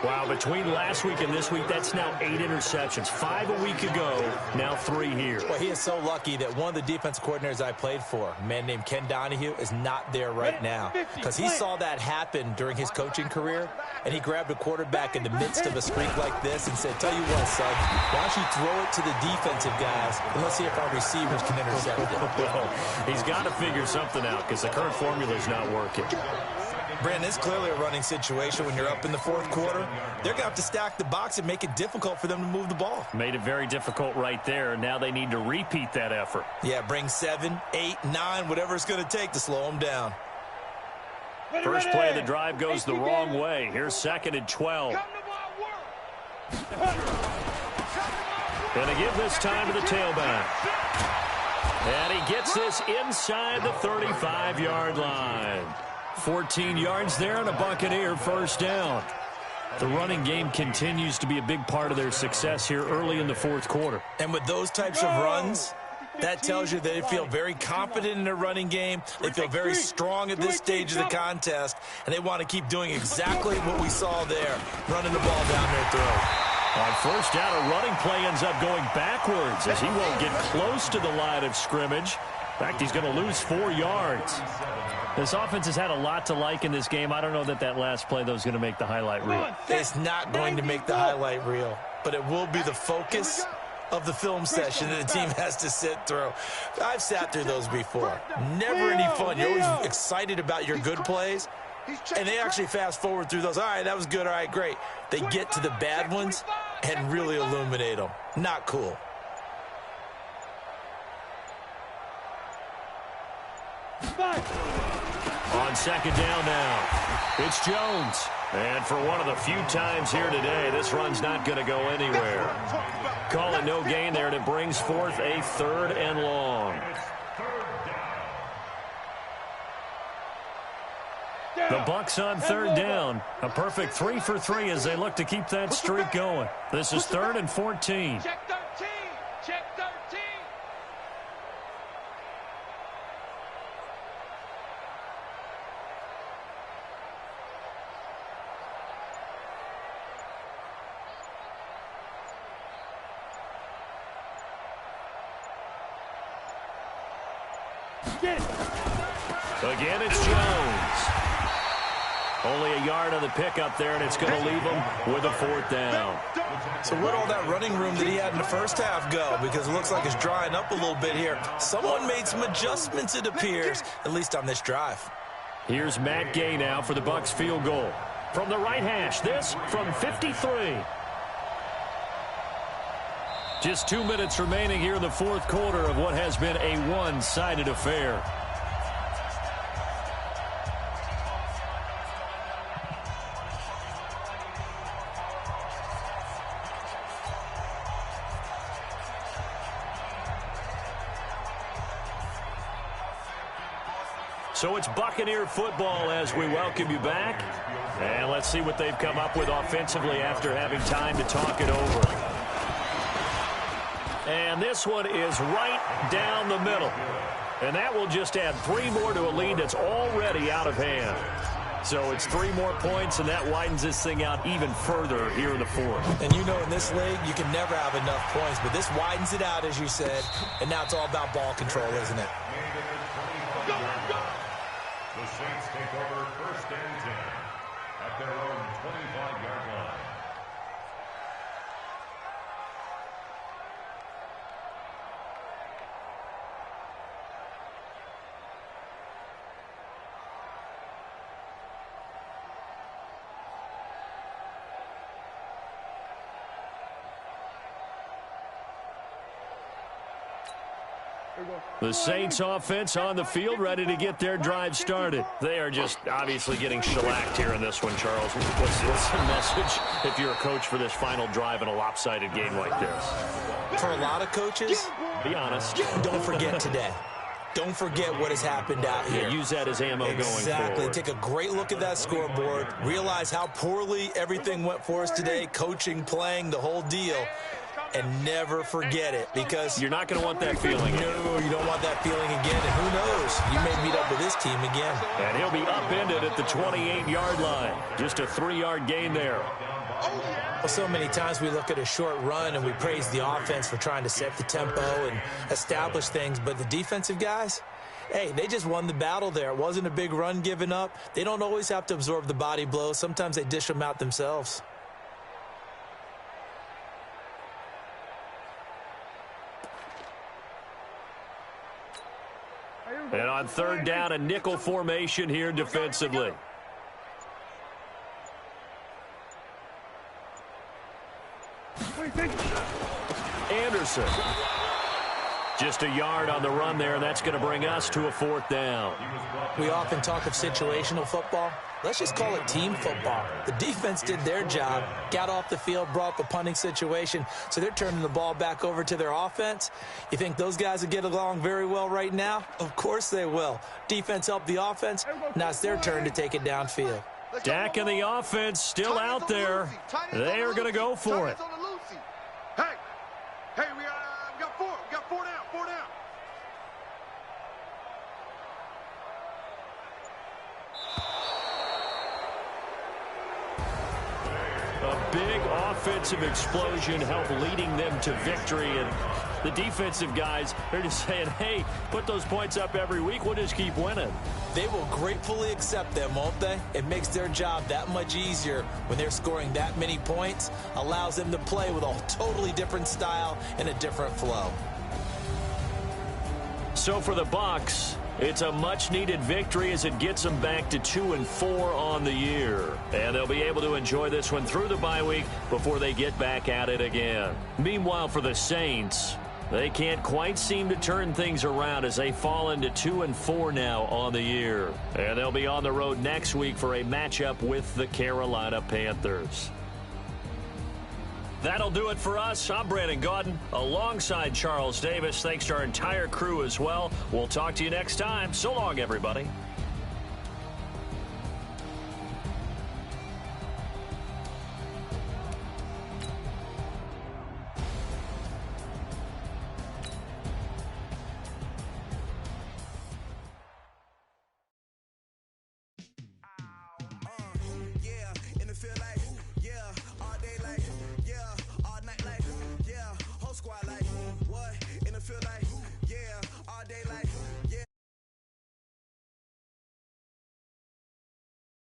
Wow, between last week and this week, that's now 8 interceptions. 5 a week ago, now 3 here. Well, he is so lucky that one of the defense coordinators I played for, a man named Ken Donahue, is not there right now. Because he saw that happen during his coaching career, and he grabbed a quarterback in the midst of a streak like this and said, tell you what, son, why don't you throw it to the defensive guys, and let's see if our receivers can intercept it. Well, he's got to figure something out because the current formula is not working. Brandon, it's clearly a running situation when you're up in the fourth quarter. They're going to have to stack the box and make it difficult for them to move the ball. Made it very difficult right there. Now they need to repeat that effort. Yeah, bring 7, 8, 9, whatever it's going to take to slow them down. First play of the drive goes the wrong way. Here's 2nd and 12. And to give this time to the tailback. And he gets this inside the 35-yard line. 14 yards there and a Buccaneer first down. The running game continues to be a big part of their success here early in the fourth quarter. And with those types of runs, that tells you they feel very confident in their running game. They feel very strong at this stage of the contest, and they want to keep doing exactly what we saw there, running the ball down their throat. On first down, a running play ends up going backwards as he won't get close to the line of scrimmage. In fact, he's going to lose 4 yards. This offense has had a lot to like in this game. I don't know that last play, though, is going to make the highlight reel. It's not going to make the highlight reel, but it will be the focus of the film session that the team has to sit through. I've sat through those before. Never any fun. You're always excited about your good plays, and they actually fast forward through those. All right, that was good. All right, great. They get to the bad ones and really illuminate them. Not cool. On second down now, it's Jones. And for one of the few times here today, this run's not going to go anywhere. Call it no gain there, and it brings forth a 3rd and long. The Bucs on 3rd down. A perfect 3 for 3 as they look to keep that streak going. This is 3rd and 14. Check 13. Check 13. Again, it's Jones. Only a yard on the pickup there, and it's going to leave him with a 4th down. So where'd all that running room that he had in the first half go? Because it looks like it's drying up a little bit here. Someone made some adjustments, it appears, at least on this drive. Here's Matt Gay now for the Bucs field goal. From the right hash, this from 53. Just 2 minutes remaining here in the fourth quarter of what has been a one-sided affair. So it's Buccaneer football as we welcome you back. And let's see what they've come up with offensively after having time to talk it over. And this one is right down the middle. And that will just add 3 more to a lead that's already out of hand. So it's 3 more points, and that widens this thing out even further here in the fourth. And you know in this league, you can never have enough points, but this widens it out, as you said, and now it's all about ball control, isn't it? The Saints take over 1st and 10 at their own 25-yard line. The Saints offense on the field, ready to get their drive started. They are just obviously getting shellacked here in this one, Charles. What's the message if you're a coach for this final drive in a lopsided game like this? For a lot of coaches, be honest. Don't forget today. Don't forget what has happened out here. Yeah, use that as ammo going forward. Exactly. Take a great look at that scoreboard. Realize how poorly everything went for us today. Coaching, playing, the whole deal. And never forget it, because you're not going to want that feeling. No, you don't want that feeling again. And who knows? You may meet up with this team again. And he'll be upended at the 28-yard line. Just a 3-yard gain there. Well, so many times we look at a short run and we praise the offense for trying to set the tempo and establish things. But the defensive guys, hey, they just won the battle there. It wasn't a big run given up. They don't always have to absorb the body blows. Sometimes they dish them out themselves. And on 3rd down, a nickel formation here defensively. Anderson. Just a yard on the run there, and that's going to bring us to a 4th down. We often talk of situational football. Let's just call it team football. The defense did their job, got off the field, brought up a punting situation, so they're turning the ball back over to their offense. You think those guys will get along very well right now? Of course they will. Defense helped the offense. Now it's their turn to take it downfield. Dak and the offense still out there. They are going to go for it. Hey, we got 4. We got 4 down. 4 down. A big offensive explosion helped leading them to victory. And the defensive guys, they're just saying, hey, put those points up every week. We'll just keep winning. They will gratefully accept them, won't they? It makes their job that much easier when they're scoring that many points. Allows them to play with a totally different style and a different flow. So for the Bucs, it's a much-needed victory as it gets them back to 2-4 on the year. And they'll be able to enjoy this one through the bye week before they get back at it again. Meanwhile, for the Saints, they can't quite seem to turn things around as they fall into 2-4 now on the year. And they'll be on the road next week for a matchup with the Carolina Panthers. That'll do it for us. I'm Brandon Gaudin alongside Charles Davis. Thanks to our entire crew as well. We'll talk to you next time. So long, everybody. Yeah, and it feel like